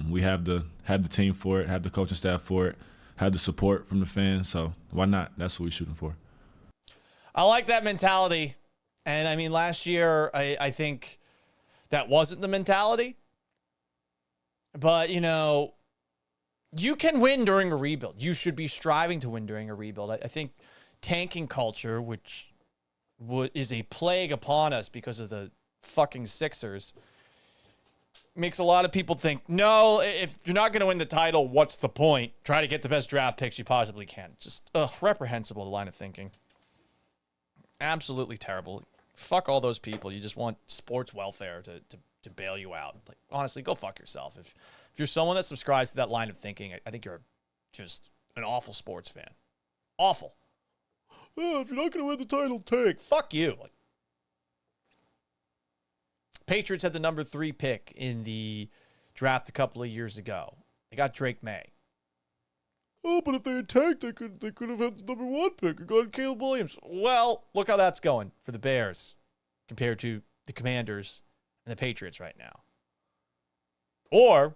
We have the team for it, have the coaching staff for it, have the support from the fans. So why not? That's what we're shooting for. I like that mentality. And I mean, last year, I think that wasn't the mentality. But, you know, you can win during a rebuild. You should be striving to win during a rebuild. I think tanking culture, which is a plague upon us because of the fucking Sixers, makes a lot of people think, no, if you're not going to win the title, what's the point? Try to get the best draft picks you possibly can. Just reprehensible, the line of thinking. Absolutely terrible. Fuck all those people. You just want sports welfare to bail you out. Like, honestly, go fuck yourself. If you're someone that subscribes to that line of thinking, I think you're just an awful sports fan. Awful. Oh, if you're not going to win the title, take. Fuck you. Like, Patriots had the number 3 pick in the draft a couple of years ago. They got Drake May. Oh, but if they had tanked, they could have had the number 1 pick and gotten Caleb Williams. Well, look how that's going for the Bears compared to the Commanders and the Patriots right now. Or,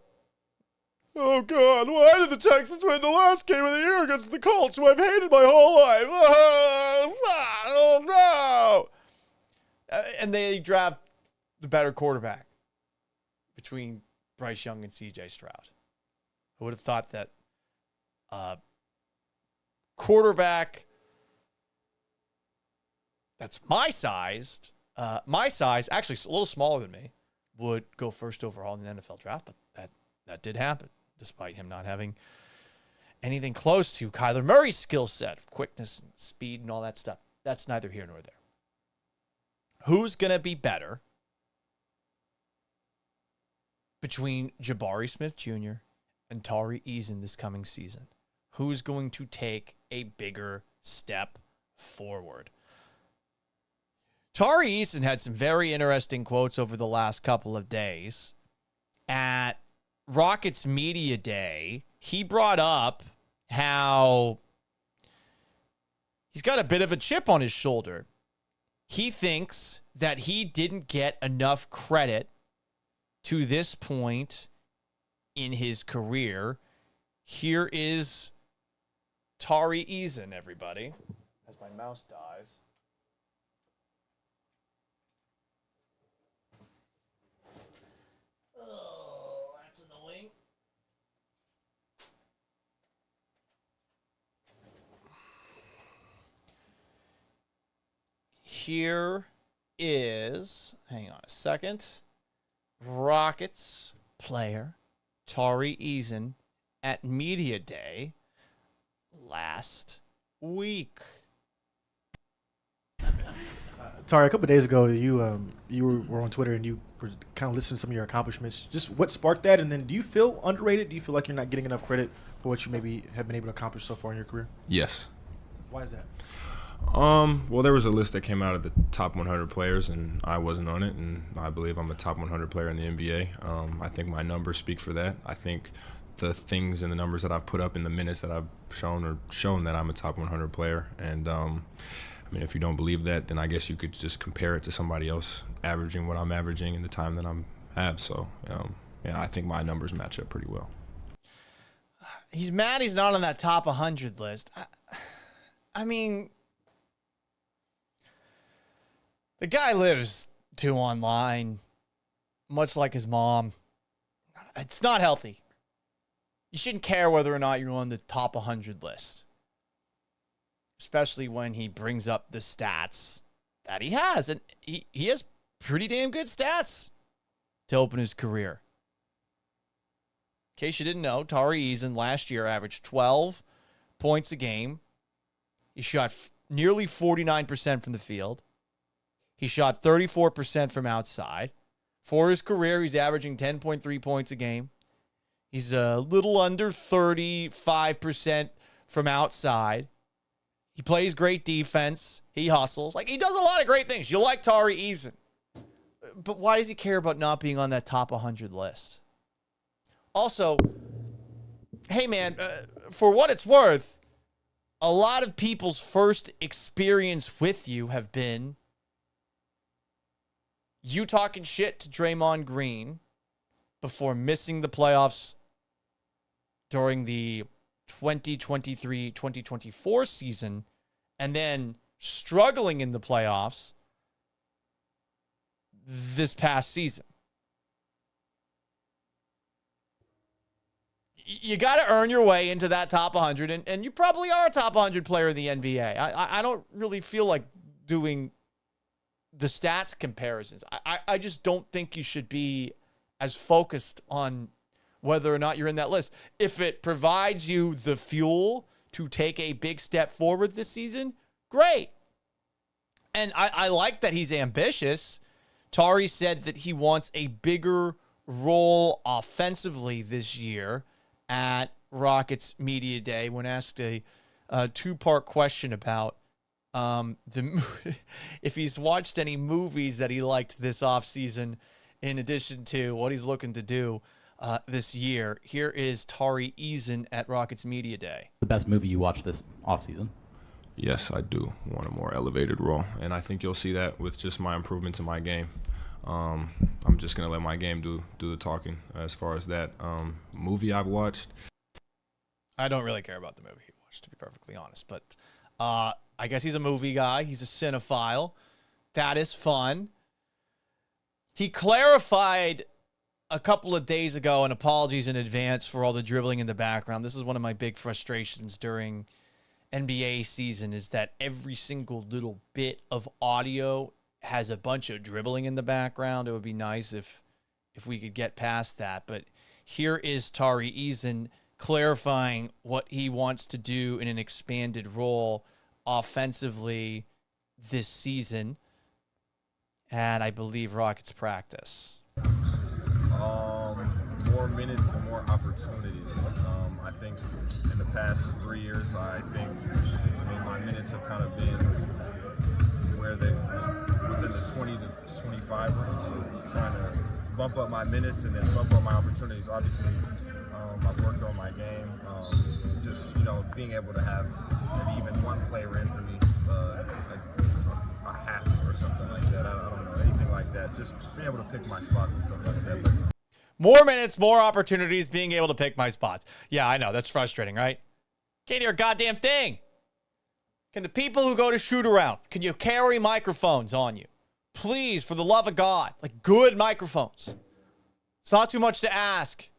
oh God, why did the Texans win the last game of the year against the Colts, who I've hated my whole life? Oh no! And they draft the better quarterback between Bryce Young and C.J. Stroud. Who would have thought that quarterback that's my size, actually a little smaller than me, would go first overall in the NFL draft, but that did happen, despite him not having anything close to Kyler Murray's skill set of quickness and speed and all that stuff. That's neither here nor there. Who's going to be better between Jabari Smith Jr. and Tari Eason this coming season? Who's going to take a bigger step forward? Tari Eason had some very interesting quotes over the last couple of days. At Rockets Media Day, he brought up how he's got a bit of a chip on his shoulder. He thinks that he didn't get enough credit to this point in his career. Here is Tari Eason, everybody. As my mouse dies. Oh, that's annoying. Here is, hang on a second, Rockets player Tari Eason at Media Day last week. Tari, a couple of days ago, you were on Twitter and you were kind of listing some of your accomplishments. Just what sparked that, and then do you feel underrated? Do you feel like you're not getting enough credit for what you maybe have been able to accomplish so far in your career? Yes. Why is that? Well, there was a list that came out of the top 100 players, and I wasn't on it, and I believe I'm a top 100 player in the NBA. I think my numbers speak for that. I think the things and the numbers that I've put up in the minutes that I've shown that I'm a top 100 player. And I mean, if you don't believe that, then I guess you could just compare it to somebody else averaging what I'm averaging in the time that I have. So, yeah, I think my numbers match up pretty well. He's mad he's not on that top 100 list. I mean, the guy lives too online, much like his mom. It's not healthy. You shouldn't care whether or not you're on the top 100 list, especially when he brings up the stats that he has. And he has pretty damn good stats to open his career. In case you didn't know, Tari Eason last year averaged 12 points a game. He shot nearly 49% from the field. He shot 34% from outside. For his career, he's averaging 10.3 points a game. He's a little under 35% from outside. He plays great defense. He hustles. Like, he does a lot of great things. You like Tari Eason. But why does he care about not being on that top 100 list? Also, hey, man, for what it's worth, a lot of people's first experience with you have been you talking shit to Draymond Green before missing the playoffs during the 2023-2024 season and then struggling in the playoffs this past season. You got to earn your way into that top 100, and you probably are a top 100 player in the NBA. I don't really feel like doing the stats comparisons. I just don't think you should be as focused on whether or not you're in that list. If it provides you the fuel to take a big step forward this season, great. And I like that he's ambitious. Tari said that he wants a bigger role offensively this year at Rockets Media Day when asked a two-part question about if he's watched any movies that he liked this offseason in addition to what he's looking to do this year. Here is Tari Eason at Rockets Media Day. The best movie you watched this offseason? Yes, I do want a more elevated role, and I think you'll see that with just my improvements in my game. I'm just going to let my game do the talking as far as that movie I've watched. I don't really care about the movie he watched, to be perfectly honest, but I guess he's a movie guy. He's a cinephile. That is fun. He clarified a couple of days ago, and apologies in advance for all the dribbling in the background. This is one of my big frustrations during NBA season, is that every single little bit of audio has a bunch of dribbling in the background. It would be nice if we could get past that. But here is Tari Eason clarifying what he wants to do in an expanded role offensively this season at, I believe, Rockets practice. More minutes and more opportunities. I think in the past 3 years, my minutes have kind of been where they within the 20 to 25 range. So trying to bump up my minutes and then bump up my opportunities. Obviously, I've worked on my game. Just being able to have maybe even one player in for me, a half or something like that. I don't know, anything like that. Just being able to pick my spots and stuff like that. But more minutes, more opportunities, being able to pick my spots. Yeah, I know. That's frustrating, right? Can't hear a goddamn thing. Can the people who go to shoot around, can you carry microphones on you? Please, for the love of God, like good microphones. It's not too much to ask.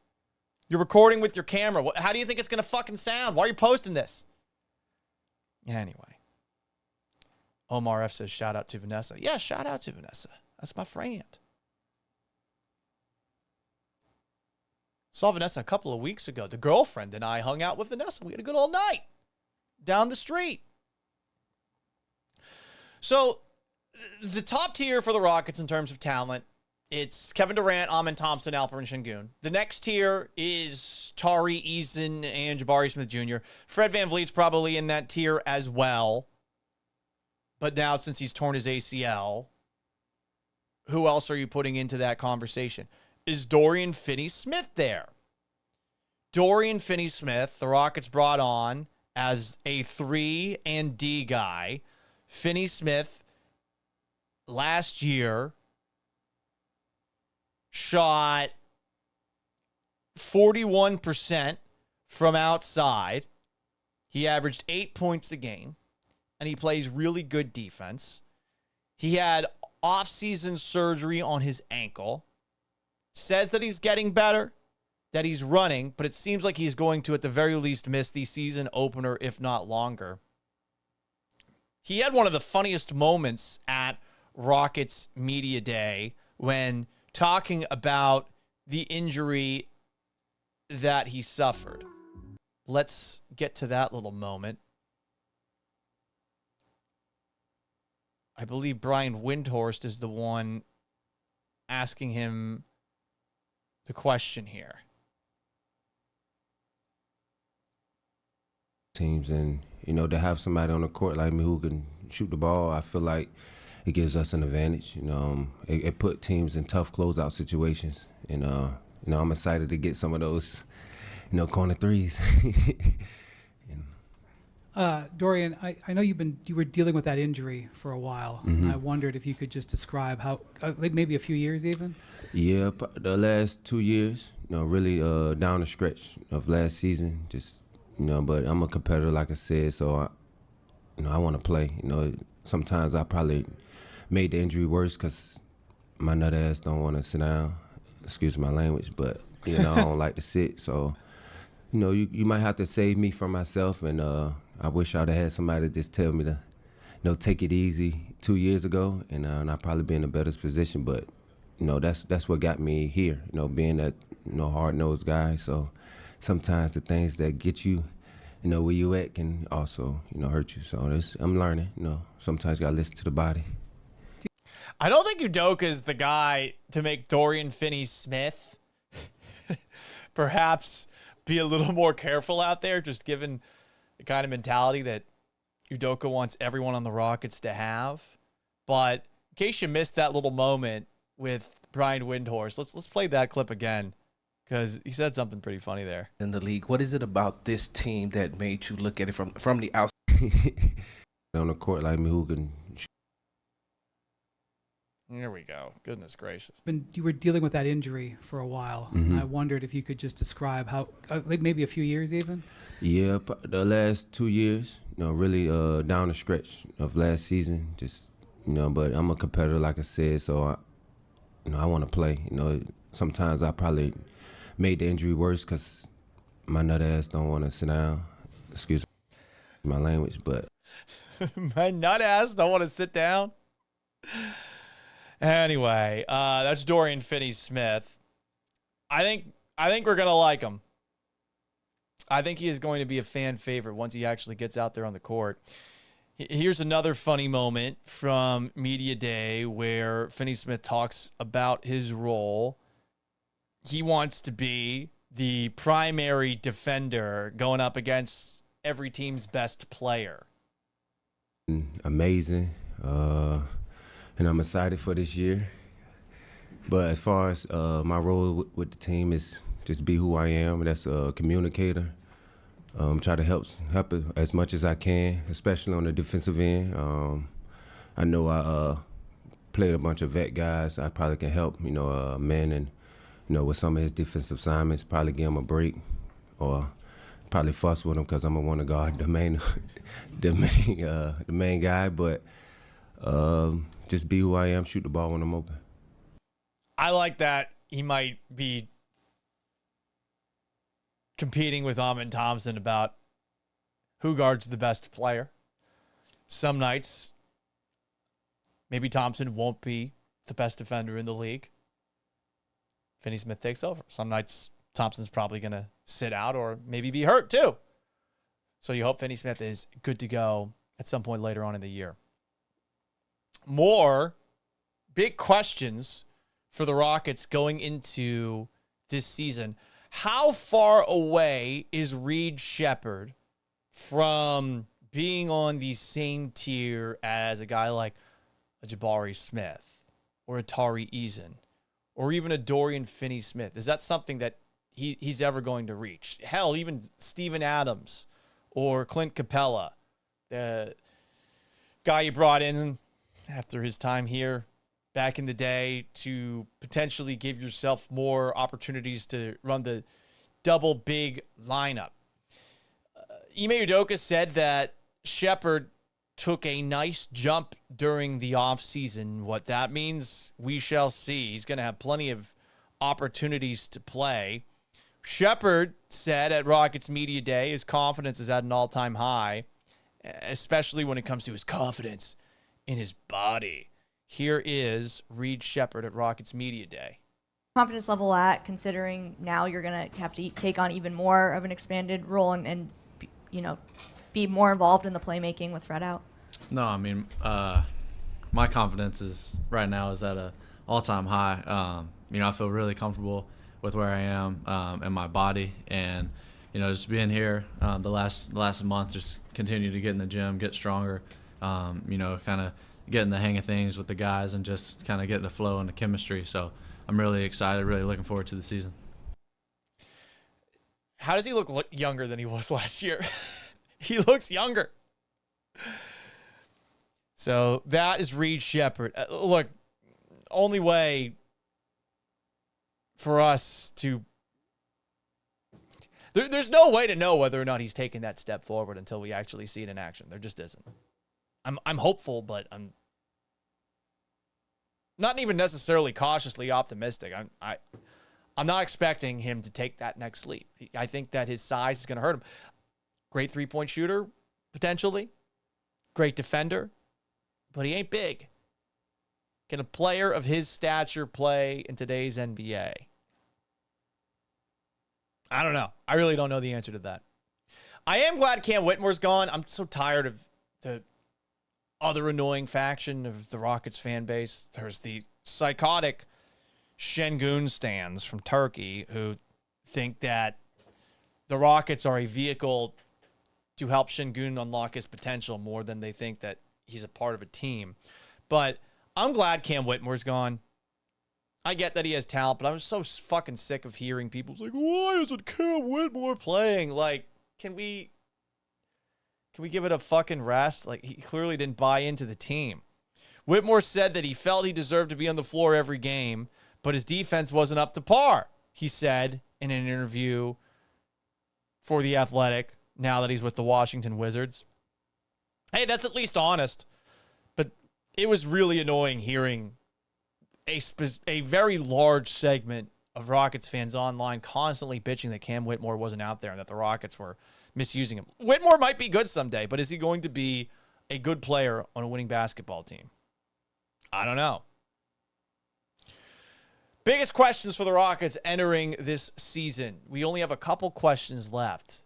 You're recording with your camera. How do you think it's going to fucking sound? Why are you posting this? Anyway. Omar F says, shout out to Vanessa. Yeah, shout out to Vanessa. That's my friend. Saw Vanessa a couple of weeks ago. The girlfriend and I hung out with Vanessa. We had a good old night down the street. So the top tier for the Rockets in terms of talent, it's Kevin Durant, Amen Thompson, Alperen Şengün. The next tier is Tari Eason and Jabari Smith Jr. Fred VanVleet's probably in that tier as well. But now since he's torn his ACL, who else are you putting into that conversation? Is Dorian Finney-Smith there? Dorian Finney-Smith, the Rockets brought on as a 3 and D guy. Finney-Smith last year shot 41% from outside. He averaged 8 points a game, and he plays really good defense. He had off-season surgery on his ankle. Says that he's getting better, that he's running, but it seems like he's going to, at the very least, miss the season opener, if not longer. He had one of the funniest moments at Rockets Media Day when talking about the injury that he suffered. Let's get to that little moment. I believe Brian Windhorst is the one asking him the question here. Teams, and to have somebody on the court like me who can shoot the ball, I feel like it gives us an advantage. It put teams in tough closeout situations, and I'm excited to get some of those corner threes. Dorian, I know you were dealing with that injury for a while. Mhm. I wondered if you could just describe how, like maybe a few years even. Yeah, the last 2 years, really down the stretch of last season, just but I'm a competitor, like I said, so I want to play. Sometimes I probably made the injury worse because my nut ass don't want to sit down. Excuse my language, but I don't like to sit. So you might have to save me from myself, and I wish I'd have had somebody just tell me to take it easy 2 years ago, and I'd probably be in a better position. But that's what got me here. Being that hard-nosed guy. So sometimes the things that get you, where you at can also hurt you. So I'm learning. Sometimes you gotta listen to the body. I don't think Udoka is the guy to make Dorian Finney-Smith perhaps be a little more careful out there, just given the kind of mentality that Udoka wants everyone on the Rockets to have. But in case you missed that little moment with Brian Windhorst, let's play that clip again, because he said something pretty funny there. In the league, what is it about this team that made you look at it from the outside? On the court like me, who can. Here we go. Goodness gracious. You were dealing with that injury for a while. Mhm. I wondered if you could just describe how, like maybe a few years even. Yeah, the last 2 years, really down the stretch of last season, just but I'm a competitor, like I said, so I want to play. Sometimes I probably made the injury worse because my nut ass don't want to sit down. Excuse my language, but My nut ass don't want to sit down. Anyway, that's Dorian Finney-Smith. I think we're gonna like him. I think he is going to be a fan favorite once he actually gets out there on the court. Here's another funny moment from Media Day where Finney-Smith talks about his role. He wants to be the primary defender going up against every team's best player. Amazing, and I'm excited for this year. But as far as my role with the team is just be who I am, and that's a communicator. Try to help it as much as I can, especially on the defensive end. I know I played a bunch of vet guys. I probably can help, men, and with some of his defensive assignments, probably give him a break, or probably fuss with him because I'm gonna want to guard the main guy. But just be who I am, shoot the ball when I'm open. I like that he might be competing with Amin Thompson about who guards the best player. Some nights, maybe Thompson won't be the best defender in the league. Finney-Smith takes over. Some nights, Thompson's probably going to sit out or maybe be hurt too. So you hope Finney-Smith is good to go at some point later on in the year. More big questions for the Rockets going into this season. How far away is Reed Sheppard from being on the same tier as a guy like a Jabari Smith or a Tari Eason or even a Dorian Finney-Smith? Is that something that he's ever going to reach? Hell, even Steven Adams or Clint Capella, the guy you brought in after his time here back in the day to potentially give yourself more opportunities to run the double big lineup. Ime Udoka said that Sheppard took a nice jump during the offseason. What that means, we shall see. He's going to have plenty of opportunities to play. Sheppard said at Rockets Media Day his confidence is at an all-time high, especially when it comes to his confidence in his body. Here is Reed Sheppard at Rockets Media Day. Confidence level at, considering now you're going to have to take on even more of an expanded role and be more involved in the playmaking with Fred out? No, I mean, my confidence is right now is at a all-time high. I feel really comfortable with where I am in my body, and just being here the last month, just continue to get in the gym, get stronger, kind of getting the hang of things with the guys and just kind of getting the flow and the chemistry. So I'm really excited, really looking forward to the season. How does he look younger than he was last year? He looks younger. So that is Reed Shepherd. Look, only way for us to... There's no way to know whether or not he's taking that step forward until we actually see it in action. There just isn't. I'm hopeful, but I'm not even necessarily cautiously optimistic. I'm not expecting him to take that next leap. I think that his size is going to hurt him. Great three-point shooter, potentially. Great defender. But he ain't big. Can a player of his stature play in today's NBA? I don't know. I really don't know the answer to that. I am glad Cam Whitmore's gone. I'm so tired of the other annoying faction of the Rockets fan base. There's the psychotic Şengün stands from Turkey who think that the Rockets are a vehicle to help Şengün unlock his potential more than they think that he's a part of a team. But I'm glad Cam Whitmore's gone. I get that he has talent, but I'm so fucking sick of hearing people like, why isn't Cam Whitmore playing? Like, can we give it a fucking rest? Like, he clearly didn't buy into the team. Whitmore said that he felt he deserved to be on the floor every game, but his defense wasn't up to par, he said in an interview for The Athletic, now that he's with the Washington Wizards. Hey, that's at least honest. But it was really annoying hearing a very large segment of Rockets fans online constantly bitching that Cam Whitmore wasn't out there and that the Rockets were misusing him. Whitmore might be good someday, but is he going to be a good player on a winning basketball team? I don't know. Biggest questions for the Rockets entering this season. We only have a couple questions left.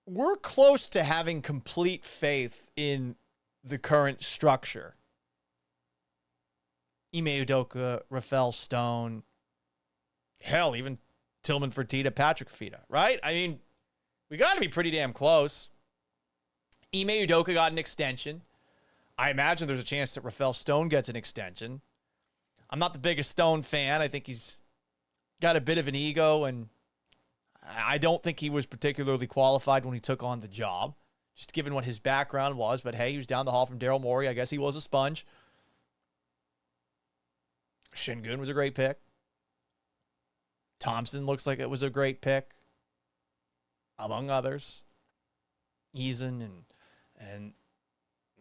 We're close to having complete faith in the current structure. Ime Udoka, Rafael Stone, hell, even Tillman Fertitta, Patrick Fita, right? I mean, we got to be pretty damn close. Ime Udoka got an extension. I imagine there's a chance that Rafael Stone gets an extension. I'm not the biggest Stone fan. I think he's got a bit of an ego, and I don't think he was particularly qualified when he took on the job, just given what his background was. But hey, he was down the hall from Daryl Morey. I guess he was a sponge. Şengün was a great pick. Thompson looks like it was a great pick, among others. Eason and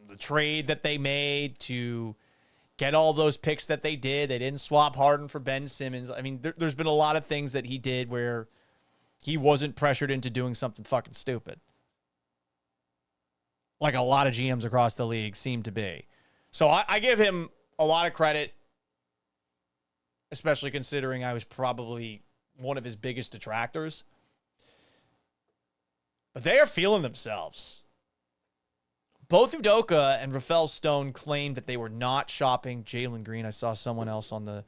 the trade that they made to get all those picks that they did. They didn't swap Harden for Ben Simmons. I mean, there's been a lot of things that he did where he wasn't pressured into doing something fucking stupid, like a lot of GMs across the league seem to be. So I give him a lot of credit, especially considering I was probably one of his biggest detractors. But they are feeling themselves. Both Udoka and Rafael Stone claimed that they were not shopping Jalen Green. I saw someone else on the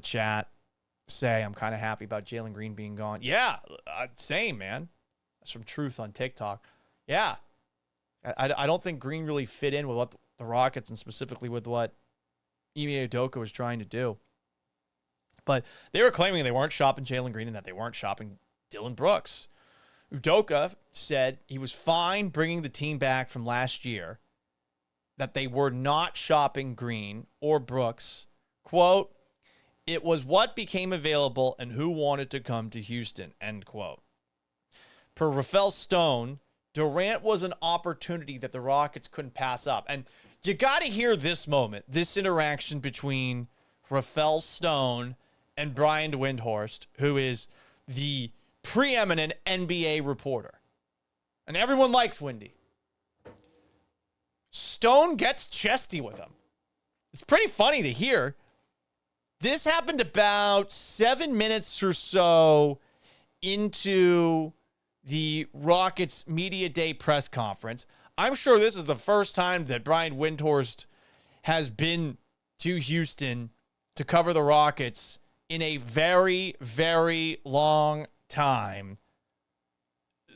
chat say, I'm kind of happy about Jalen Green being gone. Yeah, same, man. That's from Truth on TikTok. Yeah. I don't think Green really fit in with what the Rockets and specifically with what Ime Udoka was trying to do. But they were claiming they weren't shopping Jalen Green and that they weren't shopping Dylan Brooks. Udoka said he was fine bringing the team back from last year, that they were not shopping Green or Brooks. Quote, it was what became available and who wanted to come to Houston, end quote. Per Rafael Stone, Durant was an opportunity that the Rockets couldn't pass up. And you got to hear this moment, this interaction between Rafael Stone and Brian Windhorst, who is the preeminent NBA reporter. And everyone likes Windy. Stone gets chesty with him. It's pretty funny to hear. This happened about 7 minutes or so into the Rockets Media Day press conference. I'm sure this is the first time that Brian Windhorst has been to Houston to cover the Rockets in a very, very long time.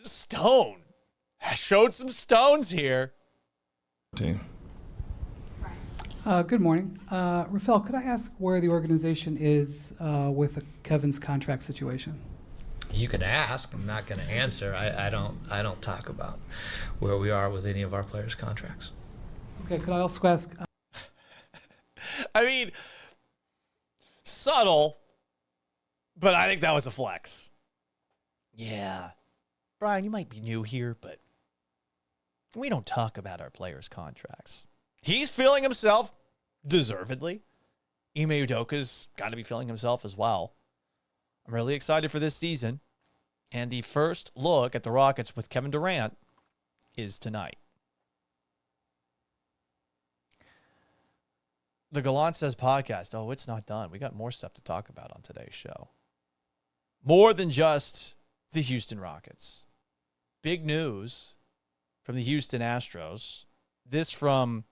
Stone showed some stones here. Team. Good morning. Rafael, could I ask where the organization is with Kevin's contract situation? You can ask. I'm not going to answer. I don't talk about where we are with any of our players' contracts. Okay, could I also ask? I mean, subtle, but I think that was a flex. Yeah. Brian, you might be new here, but we don't talk about our players' contracts. He's feeling himself, deservedly. Ime Udoka's got to be feeling himself as well. I'm really excited for this season. And the first look at the Rockets with Kevin Durant is tonight. The Gallant Says podcast. Oh, it's not done. We got more stuff to talk about on today's show. More than just the Houston Rockets. Big news from the Houston Astros. This from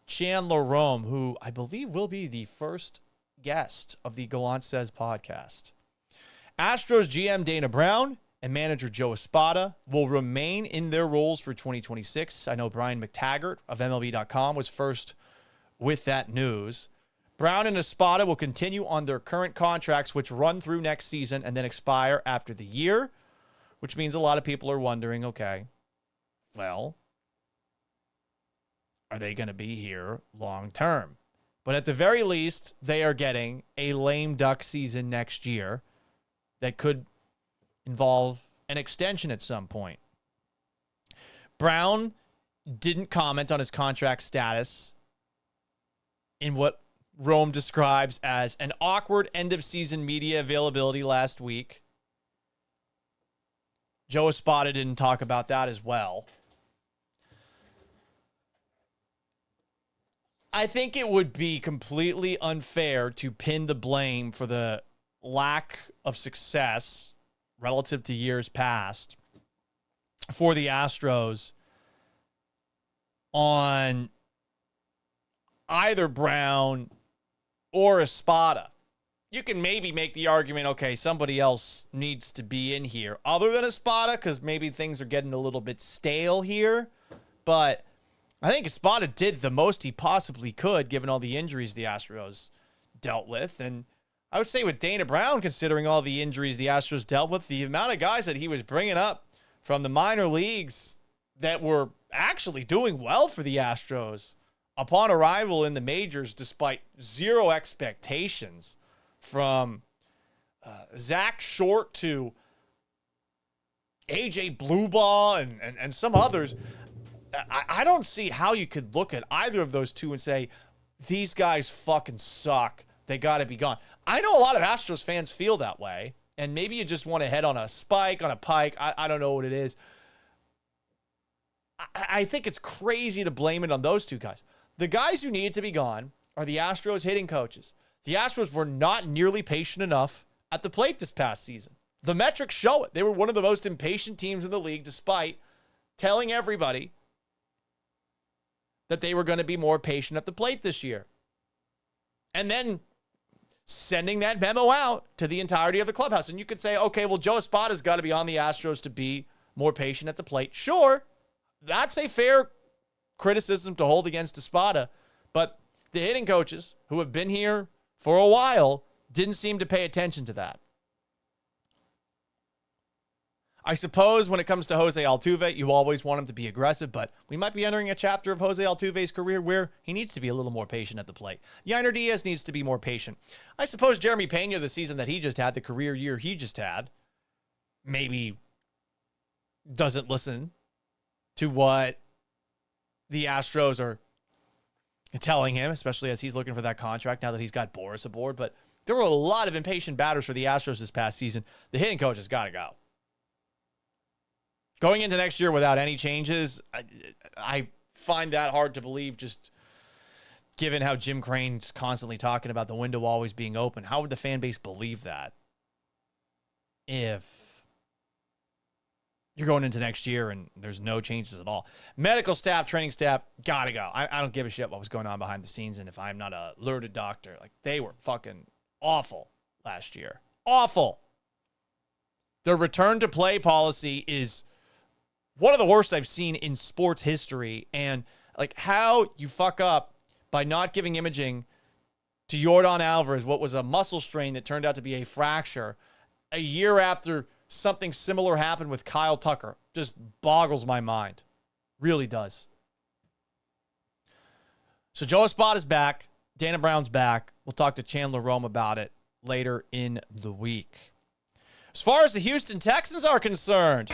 Chandler Rome, who I believe will be the first guest of the Gallant Says podcast. Astros GM Dana Brown and manager Joe Espada will remain in their roles for 2026. I know Brian McTaggart of MLB.com was first with that news. Brown and Espada will continue on their current contracts, which run through next season and then expire after the year, which means a lot of people are wondering, okay, well, are they going to be here long term? But at the very least, they are getting a lame duck season next year that could involve an extension at some point. Brown didn't comment on his contract status in what Rome describes as an awkward end-of-season media availability last week. Joe Espada didn't talk about that as well. I think it would be completely unfair to pin the blame for the lack of success relative to years past for the Astros on either Brown or Espada. You can maybe make the argument, okay, somebody else needs to be in here other than Espada because maybe things are getting a little bit stale here. But I think Espada did the most he possibly could given all the injuries the Astros dealt with. And I would say with Dana Brown, considering all the injuries the Astros dealt with, the amount of guys that he was bringing up from the minor leagues that were actually doing well for the Astros upon arrival in the majors despite zero expectations, from Zach Short to AJ Bluebaugh and some others. I don't see how you could look at either of those two and say, these guys fucking suck. They got to be gone. I know a lot of Astros fans feel that way, and maybe you just want to head on a spike, on a pike. I don't know what it is. I think it's crazy to blame it on those two guys. The guys who need to be gone are the Astros hitting coaches. The Astros were not nearly patient enough at the plate this past season. The metrics show it. They were one of the most impatient teams in the league, despite telling everybody that they were going to be more patient at the plate this year. And then sending that memo out to the entirety of the clubhouse. And you could say, okay, well, Joe Espada's got to be on the Astros to be more patient at the plate. Sure, that's a fair criticism to hold against Espada, but the hitting coaches who have been here for a while didn't seem to pay attention to that. I suppose when it comes to Jose Altuve, you always want him to be aggressive, but we might be entering a chapter of Jose Altuve's career where he needs to be a little more patient at the plate. Yainer Diaz needs to be more patient. I suppose Jeremy Pena, the season that he just had, the career year he just had, maybe doesn't listen to what the Astros are telling him, especially as he's looking for that contract now that he's got Boris aboard. But there were a lot of impatient batters for the Astros this past season. The hitting coach has got to go. Going into next year without any changes, I find that hard to believe, just given how Jim Crane's constantly talking about the window always being open. How would the fan base believe that if you're going into next year and there's no changes at all? Medical staff, training staff, gotta go. I don't give a shit what was going on behind the scenes, and if I'm not a alerted doctor, like, they were fucking awful last year. Awful. Their return to play policy is one of the worst I've seen in sports history. And like, how you fuck up by not giving imaging to Yordan Alvarez, what was a muscle strain that turned out to be a fracture, a year after something similar happened with Kyle Tucker. Just boggles my mind. Really does. So Joe Espada's back. Dana Brown's back. We'll talk to Chandler Rome about it later in the week. As far as the Houston Texans are concerned,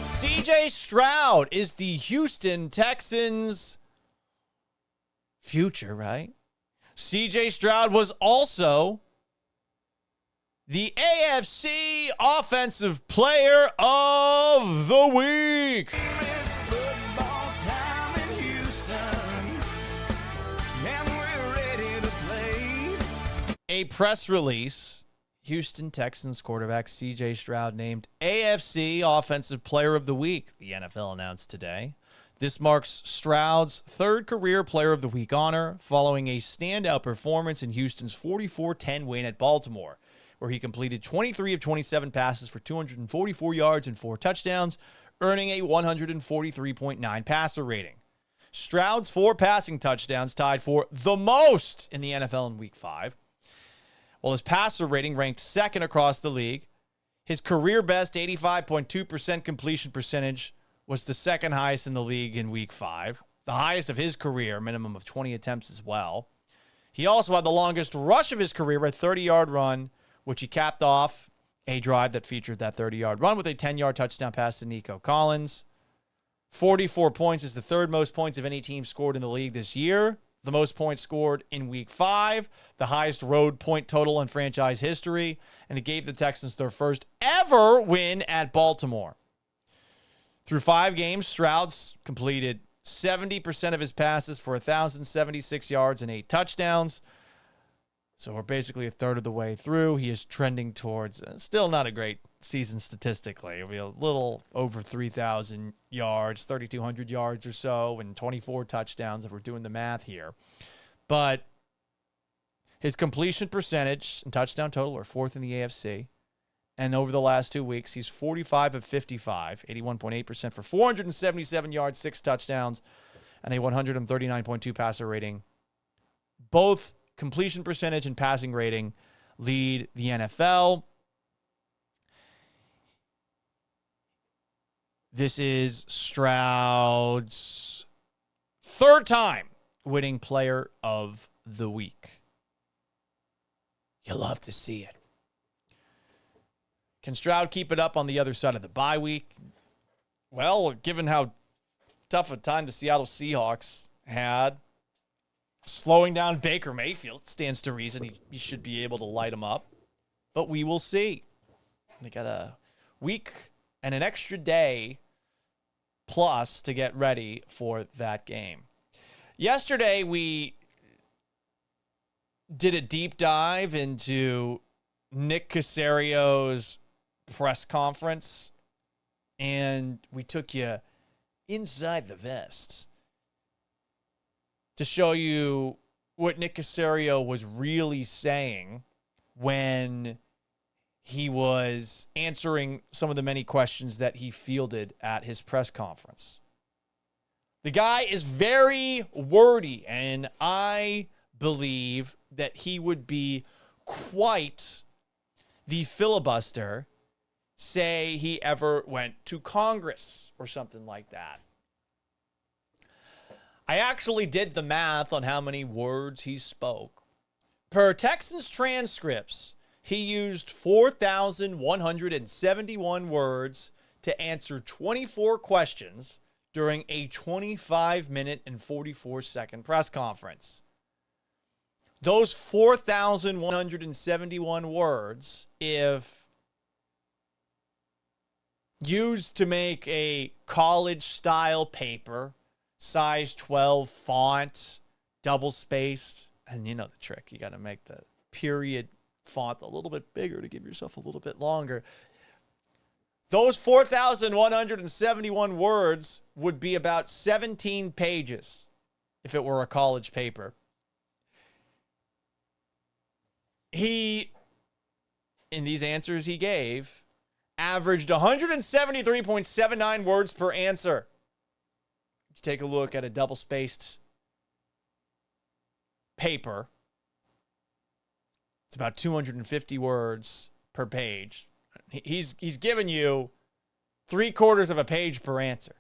CJ Stroud is the Houston Texans' future, right? CJ Stroud was also the AFC Offensive Player of the Week. A press release, Houston Texans quarterback CJ Stroud named AFC Offensive Player of the Week, the NFL announced today. This marks Stroud's third career Player of the Week honor, following a standout performance in Houston's 44-10 win at Baltimore, where he completed 23 of 27 passes for 244 yards and 4 touchdowns, earning a 143.9 passer rating. Stroud's 4 passing touchdowns tied for the most in the NFL in Week 5. While his passer rating ranked second across the league, his career best 85.2% completion percentage was the second highest in the league in Week 5, the highest of his career, minimum of 20 attempts as well. He also had the longest rush of his career, a 30-yard run, which he capped off a drive that featured that 30-yard run with a 10-yard touchdown pass to Nico Collins. 44 points is the third most points of any team scored in the league this year. The most points scored in Week 5, the highest road point total in franchise history, and it gave the Texans their first ever win at Baltimore. Through 5 games, Stroud's completed 70% of his passes for 1,076 yards and 8 touchdowns. So we're basically a third of the way through. He is trending towards, still not a great season statistically. It'll be a little over 3,000 yards, 3,200 yards or so, and 24 touchdowns if we're doing the math here. But his completion percentage and touchdown total are 4th in the AFC. And over the last 2 weeks, he's 45 of 55, 81.8% for 477 yards, 6 touchdowns, and a 139.2 passer rating. Both completion percentage and passing rating lead the NFL. This is Stroud's third time winning Player of the Week. You love to see it. Can Stroud keep it up on the other side of the bye week? Well, given how tough a time the Seattle Seahawks had, slowing down Baker Mayfield stands to reason he should be able to light him up. But we will see. They got a week and an extra day plus to get ready for that game. Yesterday, we did a deep dive into Nick Casario's press conference, and we took you inside the vest to show you what Nick Caserio was really saying when he was answering some of the many questions that he fielded at his press conference. The guy is very wordy, and I believe that he would be quite the filibuster, say he ever went to Congress or something like that. I actually did the math on how many words he spoke. Per Texans transcripts, he used 4,171 words to answer 24 questions during a 25-minute and 44-second press conference. Those 4,171 words, if used to make a college-style paper, size 12 font, double-spaced, and you know the trick. You got to make the period font a little bit bigger to give yourself a little bit longer. Those 4,171 words would be about 17 pages if it were a college paper. He, in these answers he gave, averaged 173.79 words per answer. Let's take a look at a double-spaced paper. It's about 250 words per page. He's given you 3/4 of a page per answer.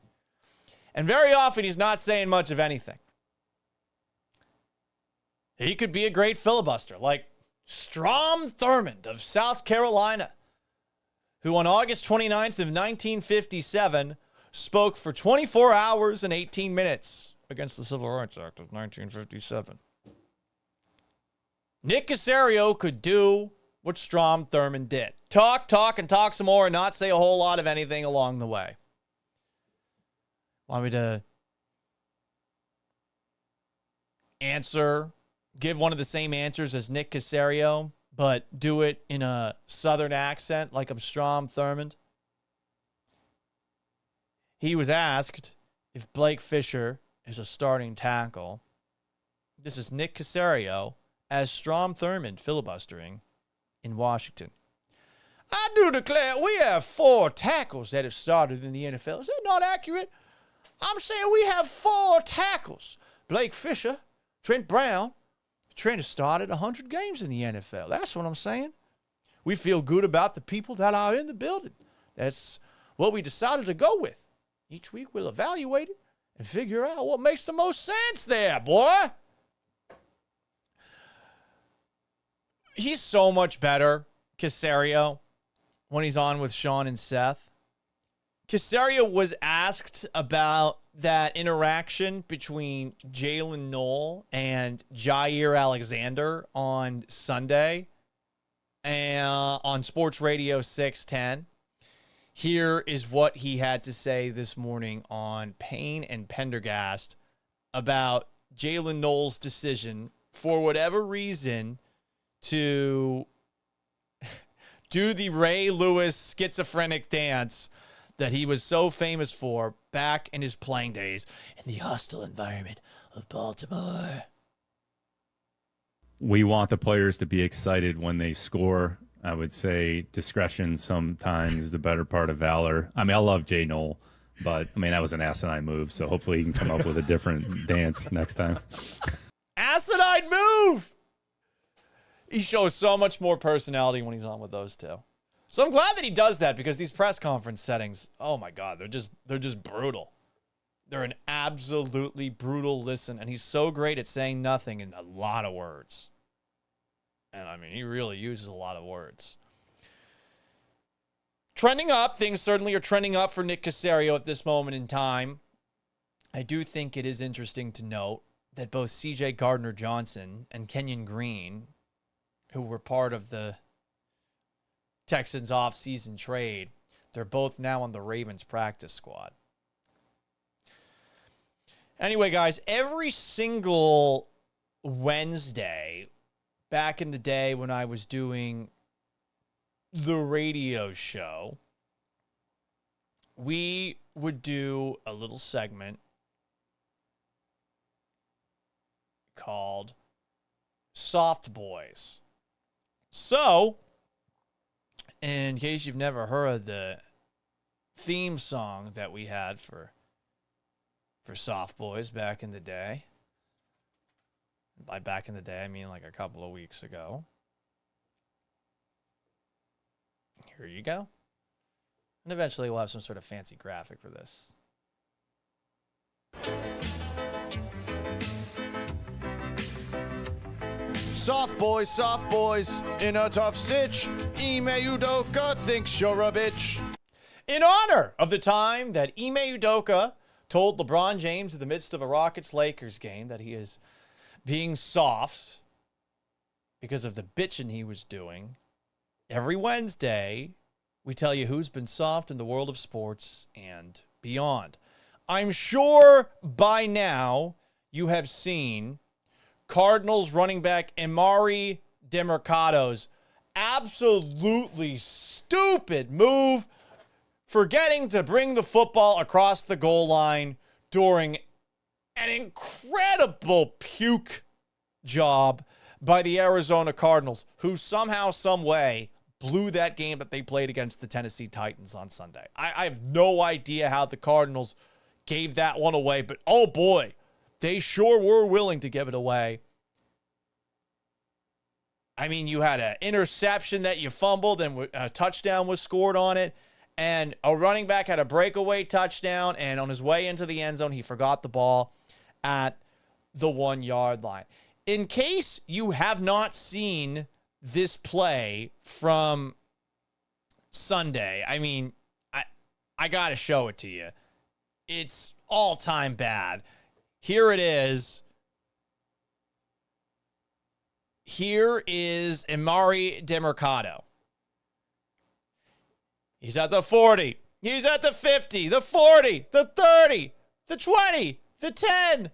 And very often he's not saying much of anything. He could be a great filibuster, like Strom Thurmond of South Carolina, who on August 29th of 1957 spoke for 24 hours and 18 minutes against the Civil Rights Act of 1957. Nick Caserio could do what Strom Thurmond did. Talk, and talk some more and not say a whole lot of anything along the way. Want me to give one of the same answers as Nick Caserio, but do it in a southern accent like I'm Strom Thurmond? He was asked if Blake Fisher is a starting tackle. This is Nick Caserio as Strom Thurmond filibustering in Washington. I do declare we have 4 tackles that have started in the NFL. Is that not accurate? I'm saying we have 4 tackles. Blake Fisher, Trent Brown. Trent has started 100 games in the NFL. That's what I'm saying. We feel good about the people that are in the building. That's what we decided to go with. Each week we'll evaluate it and figure out what makes the most sense there, boy. He's so much better, Caserio, when he's on with Sean and Seth. Caserio was asked about that interaction between Jalen Noel and Jair Alexander on Sunday and on Sports Radio 610. Here is what he had to say this morning on Payne and Pendergast about Jalen Noel's decision, for whatever reason, to do the Ray Lewis schizophrenic dance that he was so famous for back in his playing days in the hostile environment of Baltimore. We want the players to be excited when they score. I would say discretion sometimes is the better part of valor. I mean, I love Jay Noel, but I mean, that was an asinine move. So hopefully he can come up with a different dance next time. Asinine move! He shows so much more personality when he's on with those two. So I'm glad that he does that, because these press conference settings, oh my God, they're just brutal. They're an absolutely brutal listen, and he's so great at saying nothing in a lot of words. And I mean, he really uses a lot of words. Trending up, things certainly are trending up for Nick Caserio at this moment in time. I do think it is interesting to note that both C.J. Gardner-Johnson and Kenyon Green, who were part of the Texans off-season trade, they're both now on the Ravens practice squad. Anyway, guys, every single Wednesday, back in the day when I was doing the radio show, we would do a little segment called Soft Boys. So, in case you've never heard the theme song that we had for Soft Boys back in the day, by back in the day, I mean like a couple of weeks ago. Here you go. And eventually we'll have some sort of fancy graphic for this. Soft boys, in a tough sitch. Ime Udoka thinks you're a bitch. In honor of the time that Ime Udoka told LeBron James in the midst of a Rockets-Lakers game that he is being soft because of the bitching he was doing, every Wednesday we tell you who's been soft in the world of sports and beyond. I'm sure by now you have seen Cardinals running back Emari Demercado's absolutely stupid move, forgetting to bring the football across the goal line during an incredible puke job by the Arizona Cardinals, who somehow, some way, blew that game that they played against the Tennessee Titans on Sunday. I have no idea how the Cardinals gave that one away, but oh boy, they sure were willing to give it away. I mean, you had an interception that you fumbled and a touchdown was scored on it. And a running back had a breakaway touchdown. And on his way into the end zone, he forgot the ball at the 1 yard line. In case you have not seen this play from Sunday, I mean, I got to show it to you. It's all-time bad. Here it is. Here is Emari Demercado. He's at the 40. He's at the 50, the 40, the 30, the 20, the 10.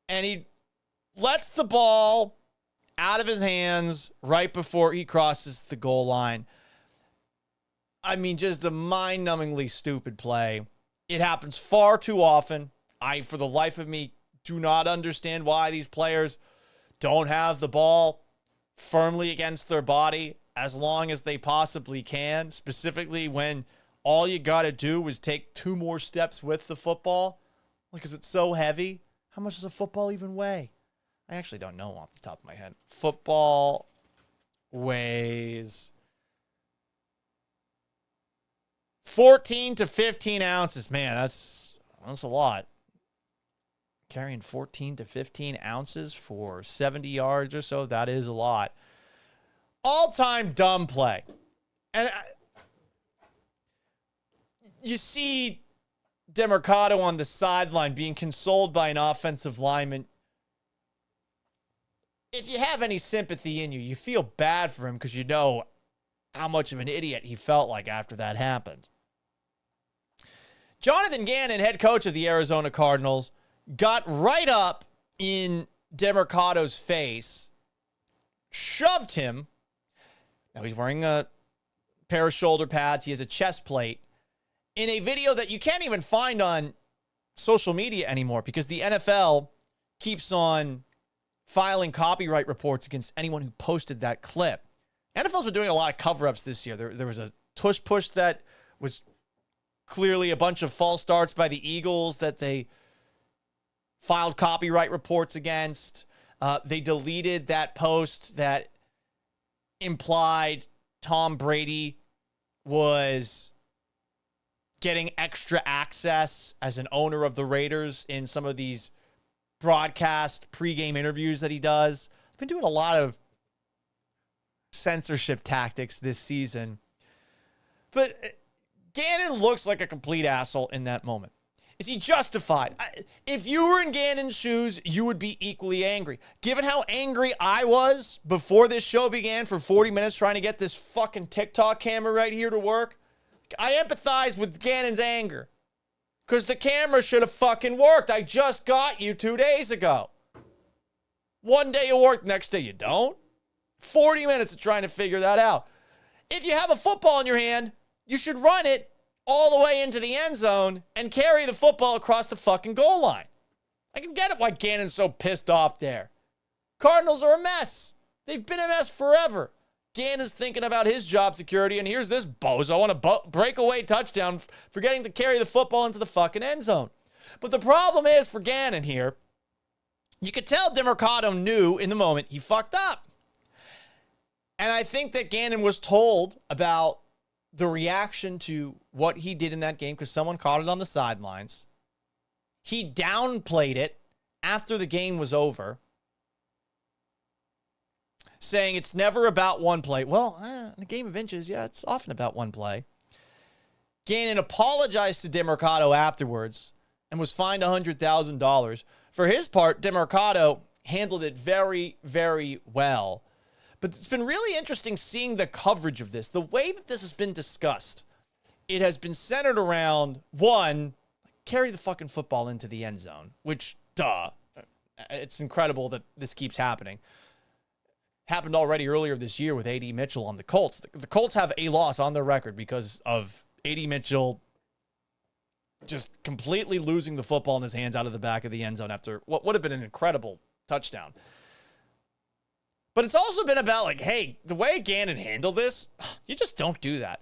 And he lets the ball out of his hands right before he crosses the goal line. I mean, just a mind-numbingly stupid play. It happens far too often. I, for the life of me, do not understand why these players don't have the ball firmly against their body as long as they possibly can, specifically when all you got to do is take 2 more steps with the football because it's so heavy. How much does a football even weigh? I actually don't know off the top of my head. Football weighs 14 to 15 ounces. Man, that's a lot. Carrying 14 to 15 ounces for 70 yards or so, that is a lot. All-time dumb play. And you see Demercado on the sideline being consoled by an offensive lineman. If you have any sympathy in you, you feel bad for him because you know how much of an idiot he felt like after that happened. Jonathan Gannon, head coach of the Arizona Cardinals, got right up in Demercado's face, shoved him. Now he's wearing a pair of shoulder pads. He has a chest plate. In a video that you can't even find on social media anymore because the NFL keeps on filing copyright reports against anyone who posted that clip. NFL's been doing a lot of cover-ups this year. There was a tush push that was clearly a bunch of false starts by the Eagles that they filed copyright reports against. They deleted that post that implied Tom Brady was getting extra access as an owner of the Raiders in some of these broadcast pregame interviews that he does. He's been doing a lot of censorship tactics this season. But Gannon looks like a complete asshole in that moment. Is he justified? If you were in Gannon's shoes, you would be equally angry. Given how angry I was before this show began for 40 minutes trying to get this fucking TikTok camera right here to work, I empathize with Gannon's anger. Because the camera should have fucking worked. I just got you 2 days ago. One day you work, next day you don't. 40 minutes of trying to figure that out. If you have a football in your hand, you should run it all the way into the end zone and carry the football across the fucking goal line. I can get it why Gannon's so pissed off there. Cardinals are a mess. They've been a mess forever. Gannon's thinking about his job security, and here's this bozo on a breakaway touchdown forgetting to carry the football into the fucking end zone. But the problem is for Gannon here, you could tell Demercado knew in the moment he fucked up. And I think that Gannon was told about the reaction to what he did in that game because someone caught it on the sidelines. He downplayed it after the game was over, saying it's never about one play. Well, in a game of inches, yeah, it's often about one play. Gannon apologized to Demercado afterwards and was fined $100,000. For his part, Demercado handled it very, very well. But it's been really interesting seeing the coverage of this. The way that this has been discussed, it has been centered around, one, carry the fucking football into the end zone, which, duh. It's incredible that this keeps happening. Happened already earlier this year with A.D. Mitchell on the Colts. The Colts have a loss on their record because of A.D. Mitchell just completely losing the football in his hands out of the back of the end zone after what would have been an incredible touchdown. But it's also been about like, hey, the way Gannon handled this, you just don't do that.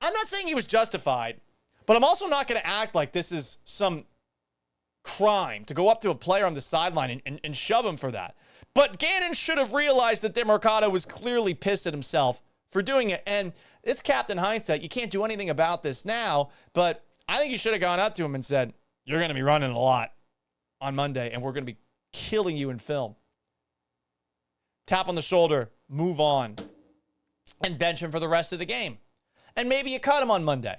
I'm not saying he was justified, but I'm also not going to act like this is some crime to go up to a player on the sideline and shove him for that. But Gannon should have realized that DeMarcado was clearly pissed at himself for doing it. And it's Captain Hindsight. You can't do anything about this now, but I think you should have gone up to him and said, you're going to be running a lot on Monday, and we're going to be killing you in film. Tap on the shoulder, move on, and bench him for the rest of the game. And maybe you cut him on Monday.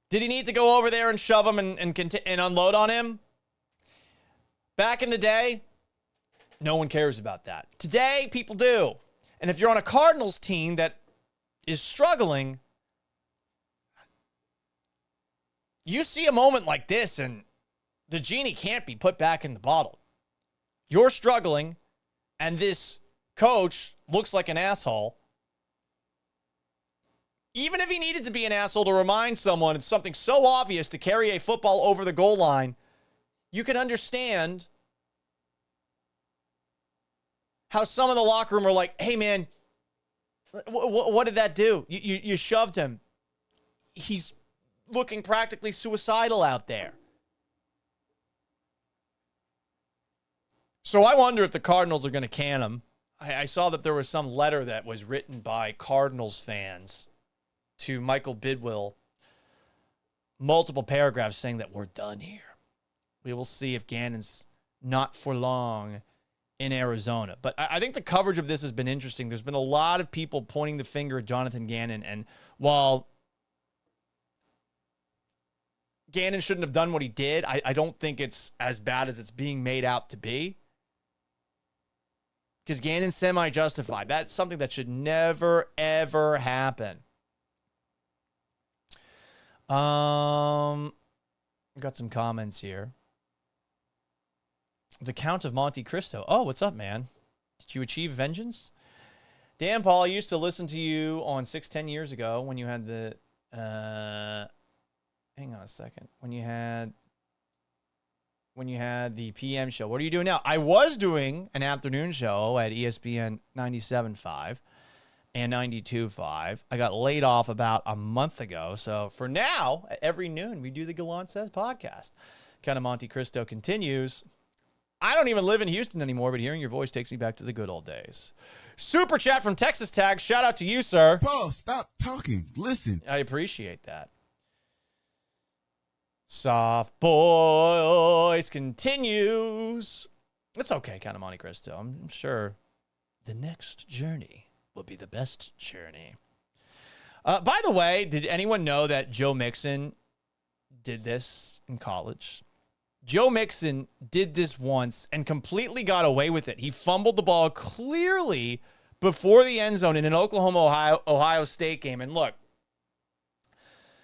Did he need to go over there and shove him and unload on him? Back in the day, no one cares about that. Today, people do. And if you're on a Cardinals team that is struggling, you see a moment like this and the genie can't be put back in the bottle. You're struggling, and this coach looks like an asshole. Even if he needed to be an asshole to remind someone of something so obvious to carry a football over the goal line, you can understand how some in the locker room are like, hey, man, what did that do? You shoved him. He's looking practically suicidal out there. So I wonder if the Cardinals are going to can him. I saw that there was some letter that was written by Cardinals fans to Michael Bidwill. Multiple paragraphs saying that we're done here. We will see if Gannon's not for long in Arizona. But I think the coverage of this has been interesting. There's been a lot of people pointing the finger at Jonathan Gannon. And while Gannon shouldn't have done what he did, I don't think it's as bad as it's being made out to be. Because Gannon's semi-justified. That's something that should never, ever happen. Got some comments here. The Count of Monte Cristo. Oh, what's up, man? Did you achieve vengeance? Dan Paul, I used to listen to you on 610 years ago when you had the... hang on a second. When you had the PM show. What are you doing now? I was doing an afternoon show at ESPN 97.5 and 92.5. I got laid off about a month ago. So for now, every noon, we do the Gallant Says podcast. Count of Monte Cristo continues. I don't even live in Houston anymore, but hearing your voice takes me back to the good old days. Super chat from Texas Tag. Shout out to you, sir. Paul, stop talking. Listen. I appreciate that. Soft Boys continues. It's okay, Count of Monte Cristo. I'm sure the next journey will be the best journey. By the way, did anyone know that Joe Mixon did this in college? Joe Mixon did this once and completely got away with it. He fumbled the ball clearly before the end zone in an Oklahoma-Ohio State game. And look,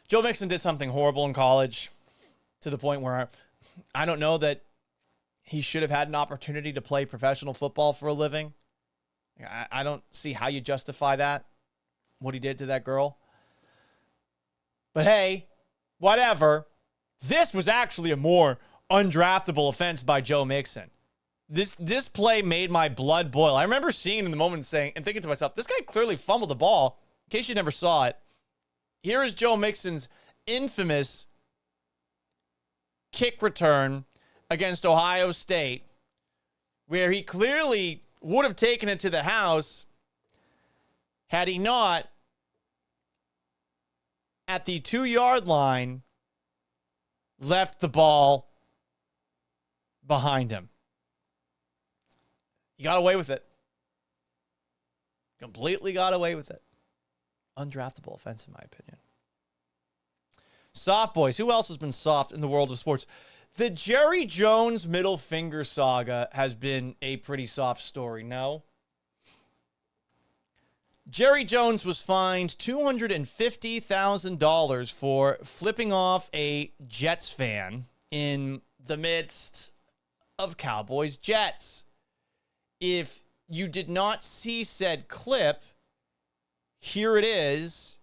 Joe Mixon did something horrible in college to the point where I don't know that he should have had an opportunity to play professional football for a living. I don't see how you justify that, what he did to that girl. But hey, whatever. This was actually a more undraftable offense by Joe Mixon. This play made my blood boil. I remember seeing it in the moment and thinking to myself, this guy clearly fumbled the ball. In case you never saw it, here is Joe Mixon's infamous kick return against Ohio State, where he clearly would have taken it to the house had he not, at the 2-yard line, left the ball behind him. He got away with it. Completely got away with it. Undraftable offense, in my opinion. Soft boys. Who else has been soft in the world of sports? The Jerry Jones middle finger saga has been a pretty soft story, no? Jerry Jones was fined $250,000 for flipping off a Jets fan in the midst of Cowboys-Jets. If you did not see said clip, here it is.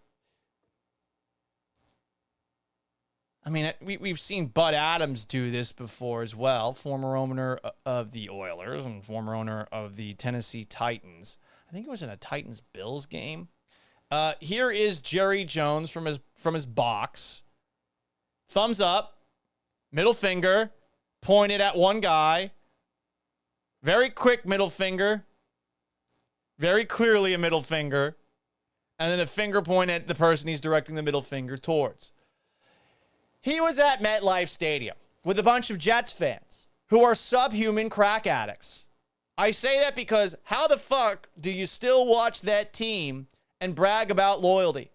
I mean, we've seen Bud Adams do this before as well, former owner of the Oilers and former owner of the Tennessee Titans. I think it was in a Titans-Bills game. Here is Jerry Jones from his box. Thumbs up, middle finger, pointed at one guy. Very quick middle finger. Very clearly a middle finger. And then a finger point at the person he's directing the middle finger towards. He was at MetLife Stadium with a bunch of Jets fans who are subhuman crack addicts. I say that because how the fuck do you still watch that team and brag about loyalty?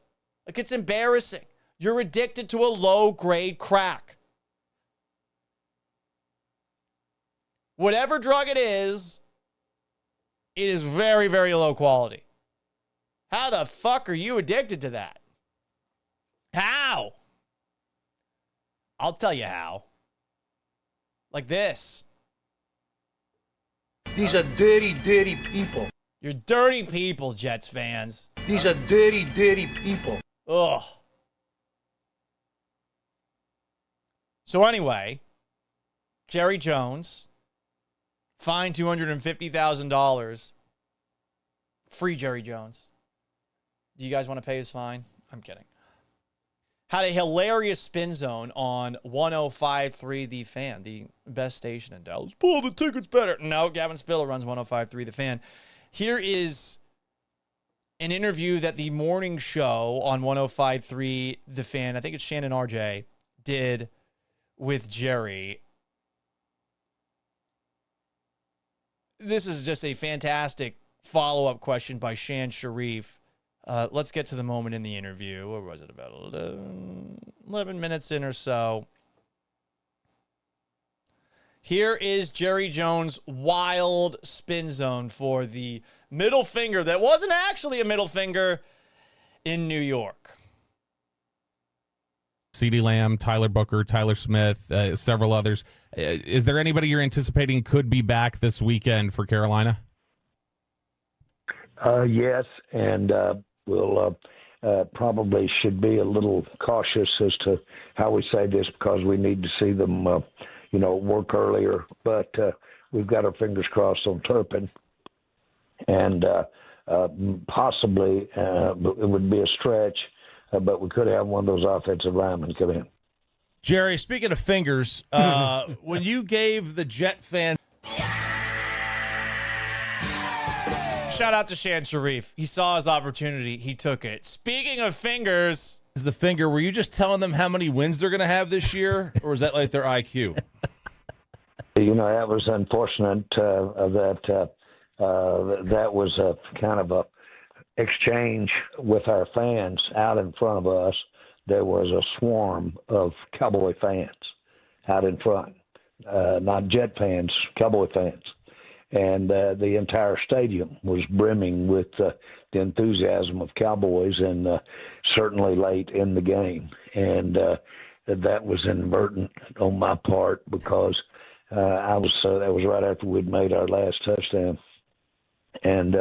Like, it's embarrassing. You're addicted to a low-grade crack. Whatever drug it is very, very low quality. How the fuck are you addicted to that? How? I'll tell you how. Like this. These are dirty, dirty people. You're dirty people, Jets fans. These are dirty, dirty people. Ugh. So anyway, Jerry Jones, fined $250,000. Free Jerry Jones. Do you guys want to pay his fine? I'm kidding. Had a hilarious spin zone on 105.3 The Fan, the best station in Dallas. Pull the tickets better. No, Gavin Spiller runs 105.3 The Fan. Here is an interview that the morning show on 105.3 The Fan, I think it's Shannon RJ, did with Jerry. This is just a fantastic follow-up question by Shan Sharif. Let's get to the moment in the interview. What was it, about 11 minutes in or so? Here is Jerry Jones' wild spin zone for the middle finger that wasn't actually a middle finger in New York. CeeDee Lamb, Tyler Booker, Tyler Smith, several others. Is there anybody you're anticipating could be back this weekend for Carolina? Yes, and we'll probably should be a little cautious as to how we say this because we need to see them, work earlier. But we've got our fingers crossed on Turpin, and possibly it would be a stretch, but we could have one of those offensive linemen come in. Jerry, speaking of fingers, when you gave the Jet fan... Shout out to Shan Sharif. He saw his opportunity. He took it. Speaking of fingers... Is the finger, were you just telling them how many wins they're going to have this year? Or was that like their IQ? That was unfortunate that was a kind of a exchange with our fans out in front of us. There was a swarm of Cowboy fans out in front. Not Jet fans, Cowboy fans. And the entire stadium was brimming with the enthusiasm of Cowboys, and certainly late in the game. And that was inadvertent on my part because that was right after we'd made our last touchdown. And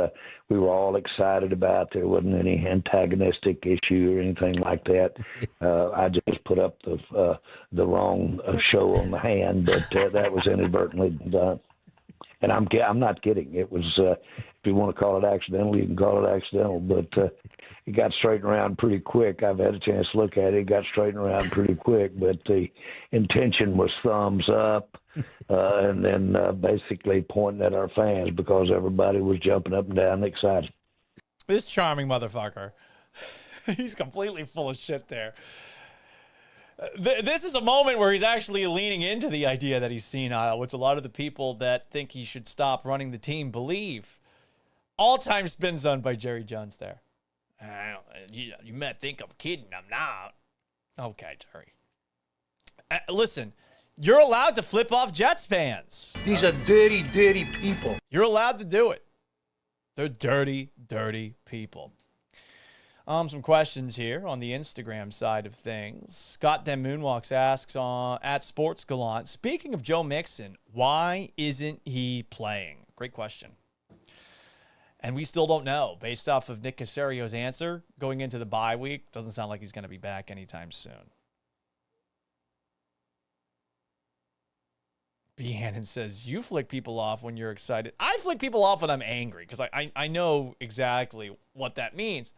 we were all excited about it. There wasn't any antagonistic issue or anything like that. I just put up the wrong show on the hand, but that was inadvertently done. And I'm not kidding. It was, if you want to call it accidental, you can call it accidental. But it got straightened around pretty quick. I've had a chance to look at it. It got straightened around pretty quick. But the intention was thumbs up and then basically pointing at our fans because everybody was jumping up and down excited. This charming motherfucker. He's completely full of shit there. This is a moment where he's actually leaning into the idea that he's senile, which a lot of the people that think he should stop running the team believe. All-time spin zone by Jerry Jones there. You might think I'm kidding. I'm not. Okay, Jerry. Listen, you're allowed to flip off Jets fans. These are dirty, dirty people. You're allowed to do it. They're dirty, dirty people. Some questions here on the Instagram side of things. Scott Dem Moonwalks asks at Sports Gallant, speaking of Joe Mixon, why isn't he playing? Great question. And we still don't know. Based off of Nick Casario's answer, going into the bye week, doesn't sound like he's going to be back anytime soon. B. Hannon says, you flick people off when you're excited. I flick people off when I'm angry because I know exactly what that means.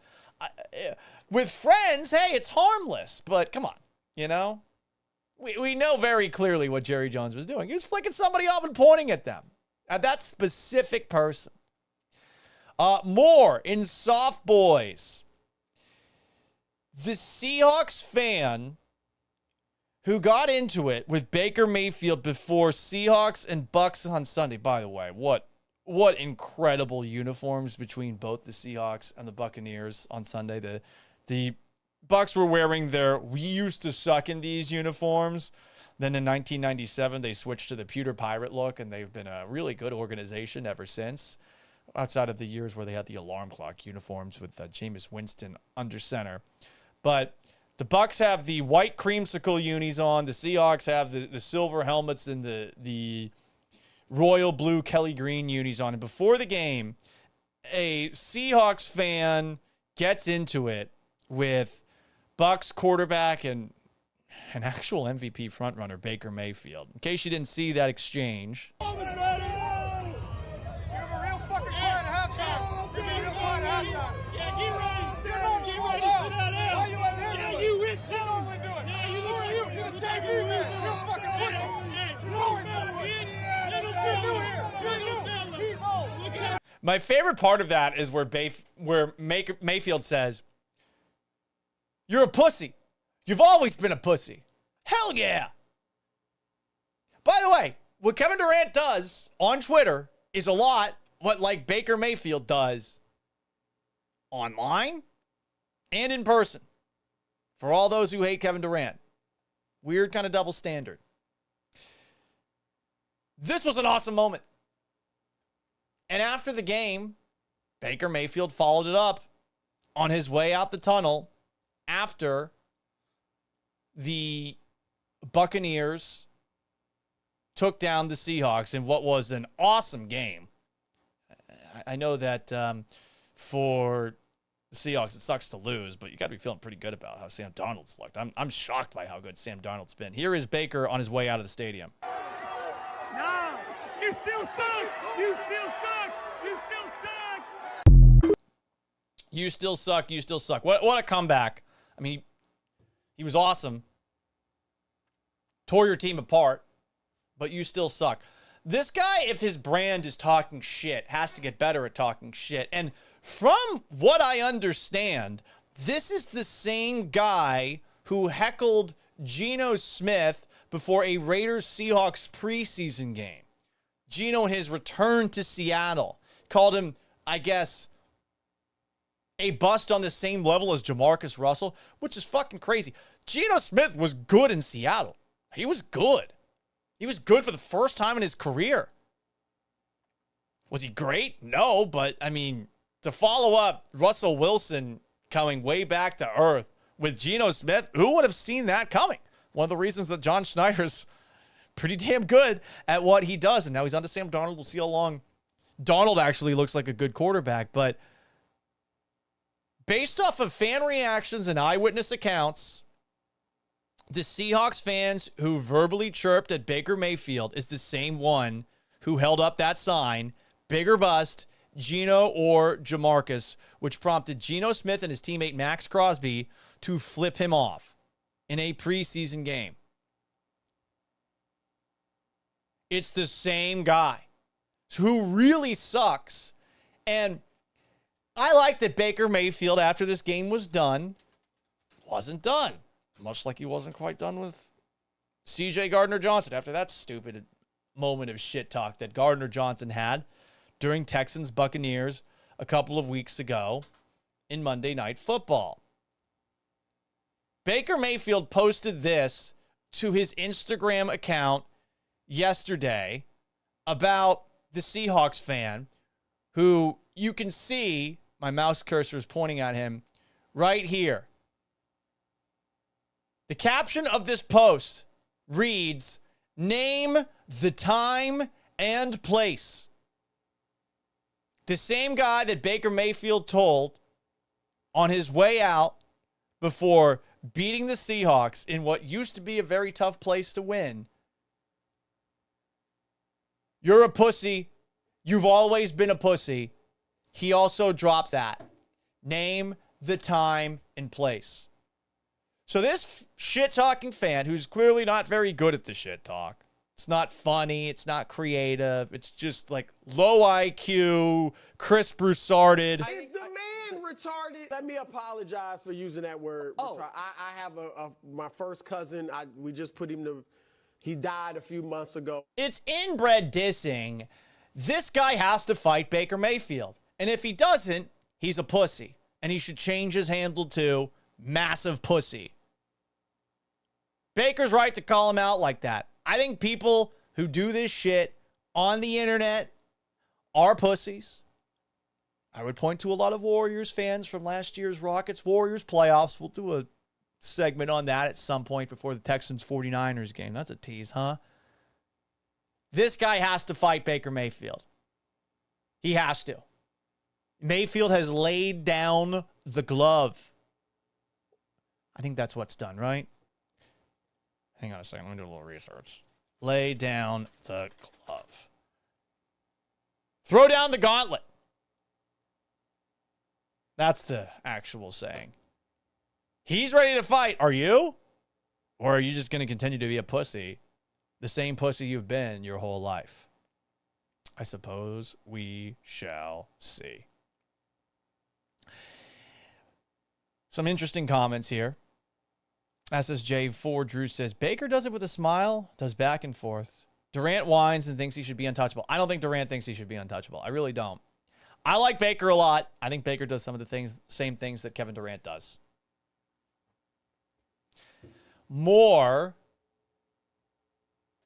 With friends, hey, it's harmless, but come on, we know very clearly what Jerry Jones was doing. He was flicking somebody off and pointing at them. That specific person. More in soft boys. The Seahawks fan who got into it with Baker Mayfield before Seahawks and Bucks on Sunday. By the way, what incredible uniforms between both the Seahawks and the Buccaneers on Sunday. The Bucks were wearing their "we used to suck in these" uniforms. Then in 1997, they switched to the pewter pirate look, and they've been a really good organization ever since, outside of the years where they had the alarm clock uniforms with Jameis Winston under center. But the Bucks have the white creamsicle unis on. The Seahawks have the silver helmets and the royal blue Kelly green unis on. And before the game, a Seahawks fan gets into it with Bucks quarterback and an actual MVP frontrunner, Baker Mayfield. In case you didn't see that exchange. My favorite part of that is where Mayfield says, "You're a pussy. You've always been a pussy." Hell yeah. By the way, what Kevin Durant does on Twitter is a lot what like Baker Mayfield does online and in person. For all those who hate Kevin Durant. Weird kind of double standard. This was an awesome moment. And after the game, Baker Mayfield followed it up on his way out the tunnel after the Buccaneers took down the Seahawks in what was an awesome game. I know that for the Seahawks, it sucks to lose, but you got to be feeling pretty good about how Sam Darnold's looked. I'm shocked by how good Sam Darnold's been. Here is Baker on his way out of the stadium. No, you still suck. You still suck. You still suck. You still suck. You still suck. What a comeback. I mean, he was awesome. Tore your team apart, but you still suck. This guy, if his brand is talking shit, has to get better at talking shit. And from what I understand, this is the same guy who heckled Geno Smith before a Raiders-Seahawks preseason game. Geno, in his return to Seattle, called him, I guess, a bust on the same level as Jamarcus Russell, which is fucking crazy. Geno Smith was good in Seattle. He was good. He was good for the first time in his career. Was he great? No, but, I mean, to follow up Russell Wilson coming way back to earth with Geno Smith, who would have seen that coming? One of the reasons that John Schneider's pretty damn good at what he does, and now he's on to Sam Darnold. We'll see how long Darnold actually looks like a good quarterback, but based off of fan reactions and eyewitness accounts, the Seahawks fans who verbally chirped at Baker Mayfield is the same one who held up that sign, "Big or bust, Geno or Jamarcus," which prompted Geno Smith and his teammate Max Crosby to flip him off in a preseason game. It's the same guy who really sucks. And I like that Baker Mayfield, after this game was done, wasn't done. Much like he wasn't quite done with C.J. Gardner-Johnson after that stupid moment of shit talk that Gardner-Johnson had during Texans-Buccaneers a couple of weeks ago in Monday Night Football. Baker Mayfield posted this to his Instagram account yesterday about the Seahawks fan who you can see, my mouse cursor is pointing at him right here. The caption of this post reads, "Name the time and place." The same guy that Baker Mayfield told on his way out before beating the Seahawks in what used to be a very tough place to win. "You're a pussy. You've always been a pussy." He also drops that. Name the time and place. So this shit-talking fan, who's clearly not very good at the shit talk, It's not funny. It's not creative. It's just like low IQ, Chris Broussarded. Is the man retarded? Let me apologize for using that word. Oh. I have my first cousin. We just put him to. He died a few months ago. It's inbred dissing. This guy has to fight Baker Mayfield. And if he doesn't, he's a pussy. And he should change his handle to massive pussy. Baker's right to call him out like that. I think people who do this shit on the internet are pussies. I would point to a lot of Warriors fans from last year's Rockets-Warriors playoffs. We'll do a segment on that at some point before the Texans-49ers game. That's a tease, huh? This guy has to fight Baker Mayfield. He has to. Mayfield has laid down the glove. I think that's what's done, right? Hang on a second. Let me do a little research. Lay down the glove. Throw down the gauntlet. That's the actual saying. He's ready to fight. Are you? Or are you just going to continue to be a pussy? The same pussy you've been your whole life. I suppose we shall see. Some interesting comments here. SSJ4 Drew says, Baker does it with a smile, does back and forth. Durant whines and thinks he should be untouchable. I don't think Durant thinks he should be untouchable. I really don't. I like Baker a lot. I think Baker does some of the same things that Kevin Durant does. More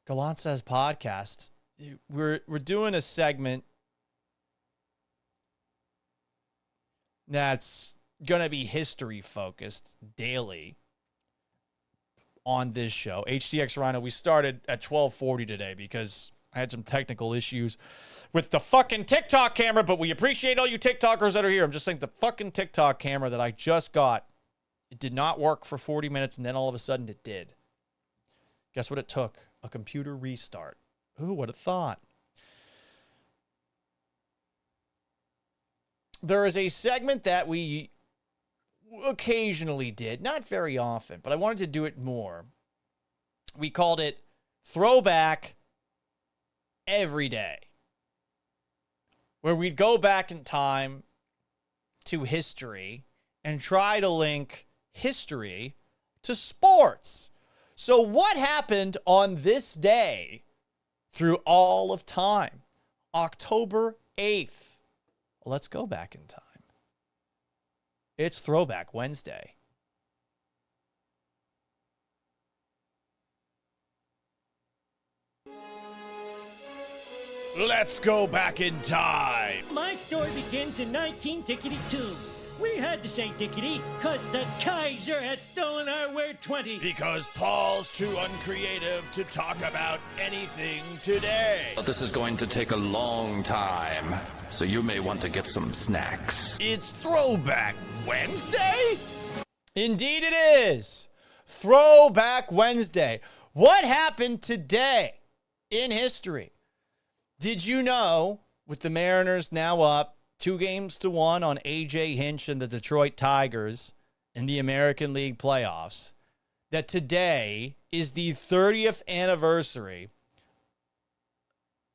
Gallant Says podcast. We're doing a segment that's going to be history focused daily on this show. HTX Rhino, we started at 12:40 today because I had some technical issues with the fucking TikTok camera, but we appreciate all you TikTokers that are here. I'm just saying the fucking TikTok camera that I just got, it did not work for 40 minutes, and then all of a sudden it did. Guess what it took? A computer restart. Who would have thought? There is a segment that we occasionally did, not very often, but I wanted to do it more. We called it Throwback Every Day, where we'd go back in time to history and try to link history to sports. So what happened on this day through all of time? October 8th. Let's go back in time. It's Throwback Wednesday. Let's go back in time. My story begins in 19-2. We had to say tickety because the Kaiser had stolen our word 20. Because Paul's too uncreative to talk about anything today. But this is going to take a long time, so you may want to get some snacks. It's Throwback Wednesday? Indeed it is. Throwback Wednesday. What happened today in history? Did you know, with the Mariners now up 2-1 on A.J. Hinch and the Detroit Tigers in the American League playoffs, that today is the 30th anniversary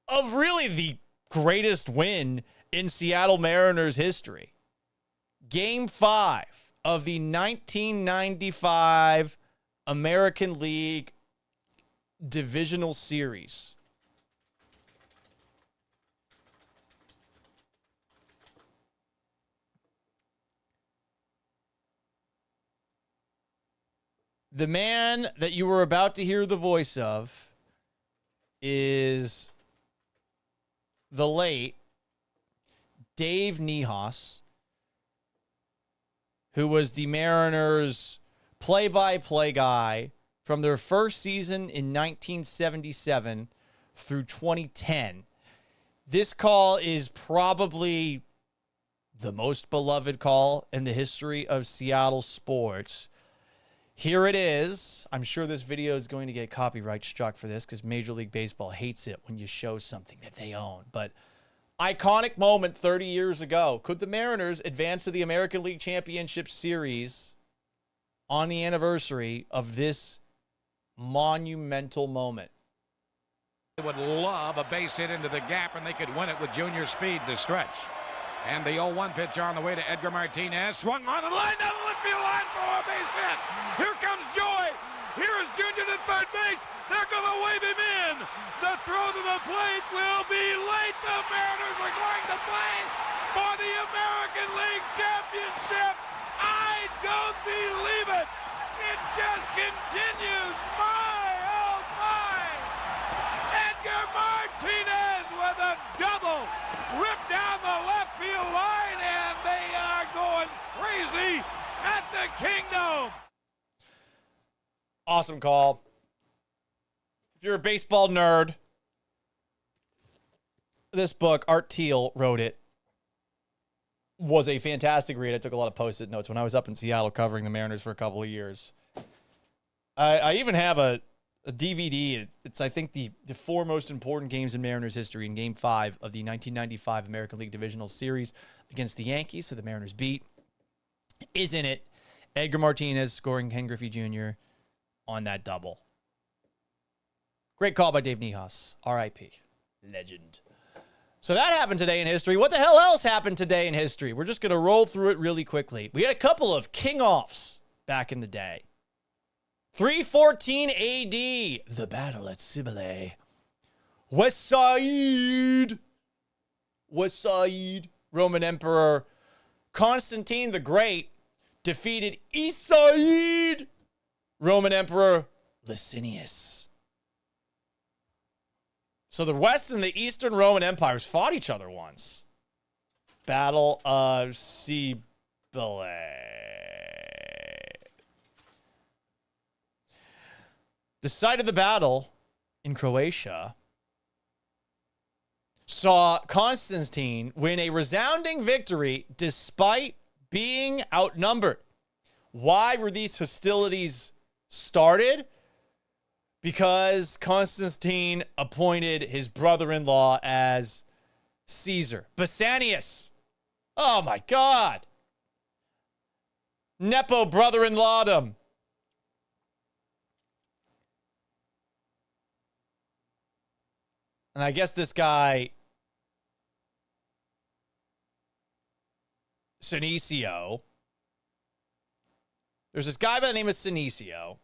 of really the greatest win in Seattle Mariners history? Game 5 of the 1995 American League Divisional Series. The man that you were about to hear the voice of is the late Dave Niehaus, who was the Mariners' play-by-play guy from their first season in 1977 through 2010. This call is probably the most beloved call in the history of Seattle sports. Here it is. I'm sure this video is going to get copyright struck for this because Major League Baseball hates it when you show something that they own. But iconic moment 30 years ago. Could the Mariners advance to the American League Championship Series on the anniversary of this monumental moment? They would love a base hit into the gap, and they could win it with Junior speed the stretch. And the 0-1 pitch on the way to Edgar Martinez. Swung on the line down the left field line for a base hit. Here comes Joy. Here is Junior to third base. They're going to wave him in. The throw to the plate will be late. The Mariners are going to play for the American League Championship. I don't believe it. It just continues. My, oh my. Edgar Martinez with a double. Ripped down the left field line, and they are going crazy at the Kingdome. Awesome call. If you're a baseball nerd, this book, Art Thiel wrote it, was a fantastic read. I took a lot of post-it notes when I was up in Seattle covering the Mariners for a couple of years. I even have a DVD. It's I think, the four most important games in Mariners history in Game 5 of the 1995 American League Divisional Series against the Yankees, so the Mariners beat, is in it. Edgar Martinez scoring Ken Griffey Jr. on that double. Great call by Dave Niehaus. R.I.P. Legend. So that happened today in history. What the hell else happened today in history? We're just going to roll through it really quickly. We had a couple of king-offs back in the day. 314 AD, the battle at Cibele. West Side, Roman Emperor Constantine the Great defeated East Side, Roman Emperor Licinius. So the West and the Eastern Roman Empires fought each other once. Battle of Cibele. The site of the battle in Croatia saw Constantine win a resounding victory despite being outnumbered. Why were these hostilities started? Because Constantine appointed his brother-in-law as Caesar. Basanius. Oh my God. Nepo brother-in-lawdom. And I guess this guy, Senecio, there's this guy by the name of Senecio,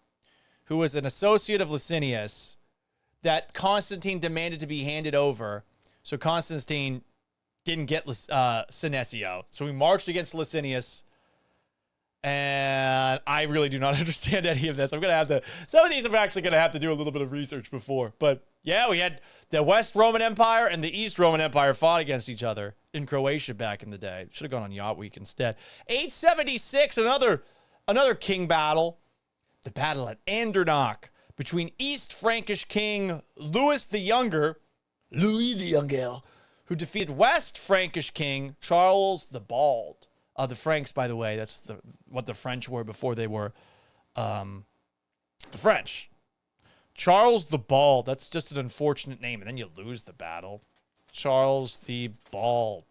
who was an associate of Licinius, that Constantine demanded to be handed over. So Constantine didn't get Senecio. So he marched against Licinius. And I really do not understand any of this. I'm going to have to, some of these I'm actually going to have to do a little bit of research before. But yeah, we had the West Roman Empire and the East Roman Empire fought against each other in Croatia back in the day. Should have gone on Yacht Week instead. 876, another king battle. The battle at Andernach between East Frankish King Louis the Younger, who defeated West Frankish King Charles the Bald. The Franks, by the way, that's what the French were before they were the French. Charles the Bald, that's just an unfortunate name, and then you lose the battle. Charles the Bald.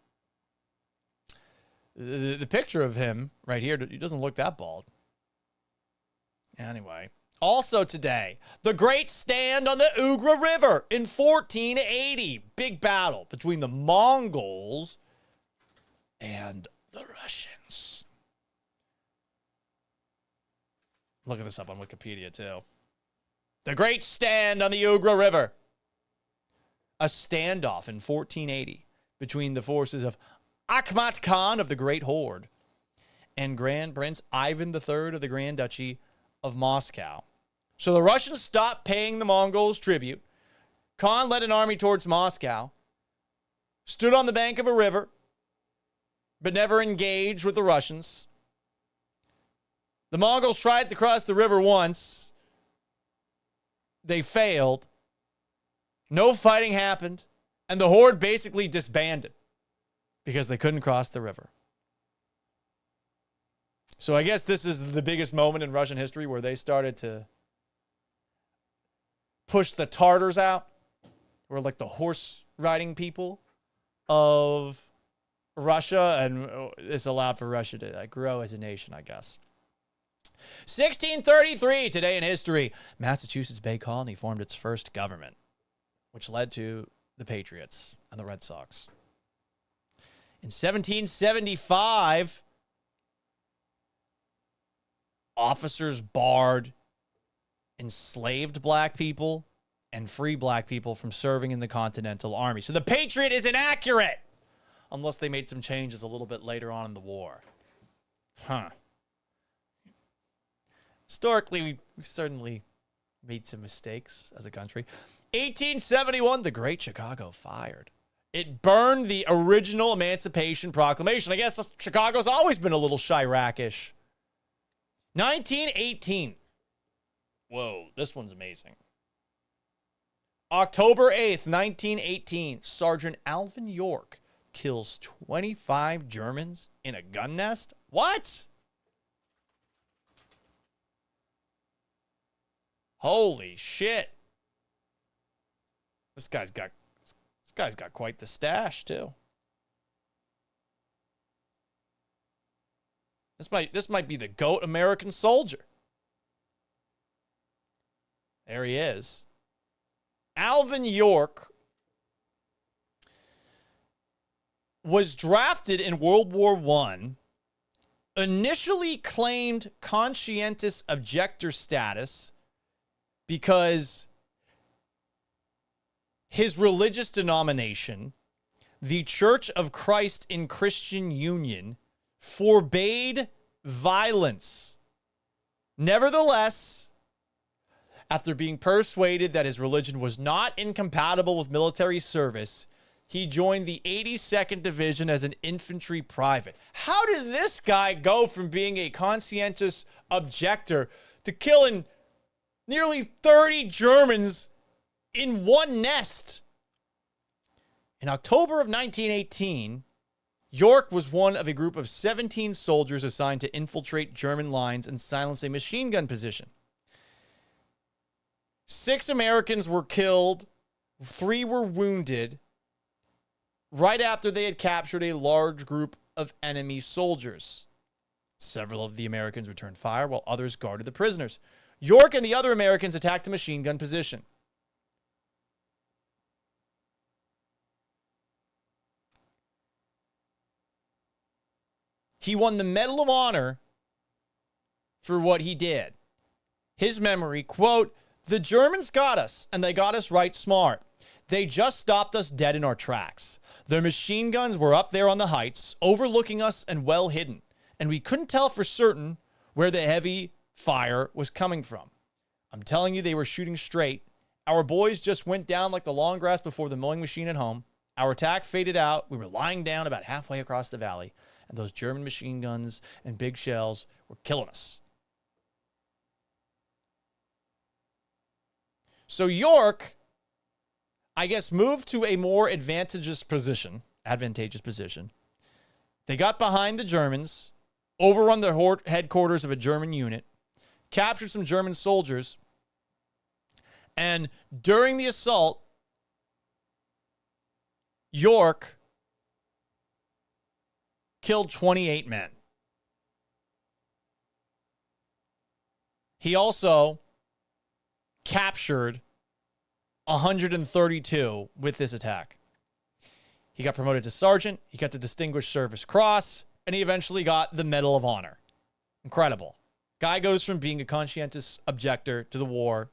The picture of him right here, he doesn't look that bald. Anyway. Also today, the Great Stand on the Ugra River in 1480. Big battle between the Mongols and the Russians. Looking this up on Wikipedia, too. The Great Stand on the Ugra River. A standoff in 1480 between the forces of Akhmat Khan of the Great Horde and Grand Prince Ivan III of the Grand Duchy of Moscow. So the Russians stopped paying the Mongols tribute. Khan led an army towards Moscow, stood on the bank of a river, but never engaged with the Russians. The Mongols tried to cross the river once. They failed. No fighting happened. And the horde basically disbanded because they couldn't cross the river. So I guess this is the biggest moment in Russian history where they started to push the Tartars out. We're like the horse riding people of Russia, and this allowed for Russia to grow as a nation, I guess. 1633, today in history, Massachusetts Bay Colony formed its first government. which led to the Patriots and the Red Sox. In 1775, officers barred enslaved black people and free black people from serving in the Continental Army. So the Patriot is inaccurate, unless they made some changes a little bit later on in the war. Historically, we certainly made some mistakes as a country. 1871, the Great Chicago Fire. It burned the original Emancipation Proclamation. I guess Chicago's always been a little Chirac-ish. 1918. Whoa, this one's amazing. October 8th, 1918, Sergeant Alvin York kills 25 Germans in a gun nest. What? Holy shit. This guy's got quite the stash, too. This might be the GOAT American soldier. There he is. Alvin York was drafted in World War I, initially claimed conscientious objector status because his religious denomination, the Church of Christ in Christian Union, forbade violence. Nevertheless, after being persuaded that his religion was not incompatible with military service, he joined the 82nd Division as an infantry private. How did this guy go from being a conscientious objector to killing nearly 30 Germans in one nest? In October of 1918, York was one of a group of 17 soldiers assigned to infiltrate German lines and silence a machine gun position. 6 Americans were killed, 3 were wounded, right after they had captured a large group of enemy soldiers. Several of the Americans returned fire, while others guarded the prisoners. York and the other Americans attacked the machine gun position. He won the Medal of Honor for what he did. His memory, quote, "The Germans got us, and they got us right smart. They just stopped us dead in our tracks. Their machine guns were up there on the heights, overlooking us and well hidden, and we couldn't tell for certain where the heavy fire was coming from. I'm telling you, they were shooting straight. Our boys just went down like the long grass before the mowing machine at home. Our attack faded out. We were lying down about halfway across the valley, and those German machine guns and big shells were killing us." So York, I guess, moved to a more advantageous position. They got behind the Germans, overrun the headquarters of a German unit, captured some German soldiers, and during the assault, York killed 28 men. He also captured 132 with this attack. He got promoted to sergeant, he got the Distinguished Service Cross, and he eventually got the Medal of Honor. Incredible. Guy goes from being a conscientious objector to the war,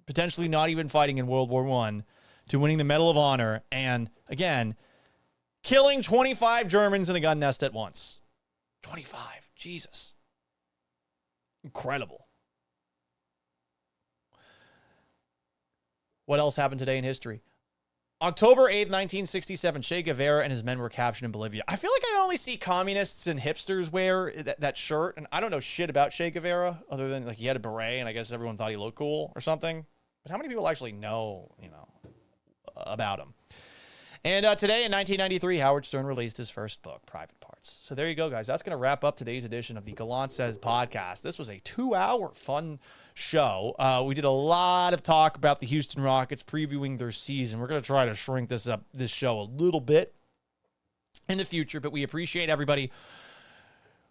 potentially not even fighting in World War I, to winning the Medal of Honor, and, again, killing 25 Germans in a gun nest at once. 25. Jesus. Incredible. What else happened today in history? October 8th, 1967, Che Guevara and his men were captured in Bolivia. I feel like I only see communists and hipsters wear that shirt, and I don't know shit about Che Guevara, other than like he had a beret, and I guess everyone thought he looked cool or something. But how many people actually know, about him? And today in 1993, Howard Stern released his first book, Private Parts. So there you go, guys. That's going to wrap up today's edition of the Gallant Says podcast. This was a 2-hour fun show. We did a lot of talk about the Houston Rockets previewing their season. We're going to try to shrink this show a little bit in the future, but we appreciate everybody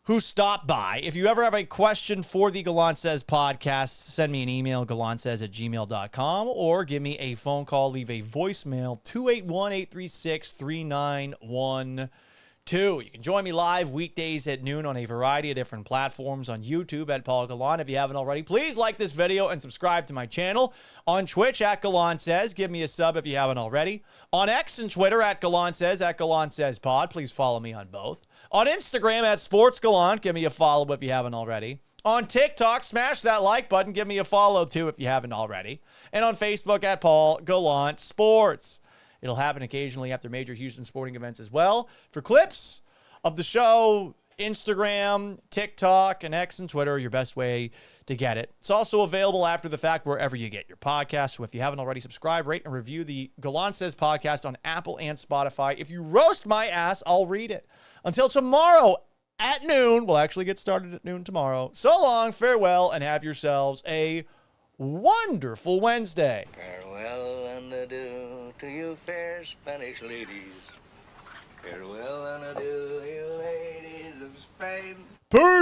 who stopped by. If you ever have a question for the Gallant Says podcast, send me an email, gallantsays@gmail.com, or give me a phone call, leave a voicemail, 281-836-3912. You can join me live weekdays at noon on a variety of different platforms on YouTube at Paul Gallant. If you haven't already, please like this video and subscribe to my channel. On Twitch at Gallant Says, give me a sub if you haven't already. On X and Twitter at Gallant Says, at Gallant Says Pod. Please follow me on both. On Instagram at Sports Gallant, give me a follow if you haven't already. On TikTok, smash that like button, give me a follow too if you haven't already. And on Facebook at Paul Gallant Sports. It'll happen occasionally after major Houston sporting events as well. For clips of the show, Instagram, TikTok, and X and Twitter are your best way to get it. It's also available after the fact wherever you get your podcast. So if you haven't already, subscribe, rate, and review the Gallant Says podcast on Apple and Spotify. If you roast my ass, I'll read it. Until tomorrow at noon. We'll actually get started at noon tomorrow. So long, farewell, and have yourselves a wonderful Wednesday. Farewell and adieu to you fair Spanish ladies. Farewell and adieu, you ladies of Spain. Peace!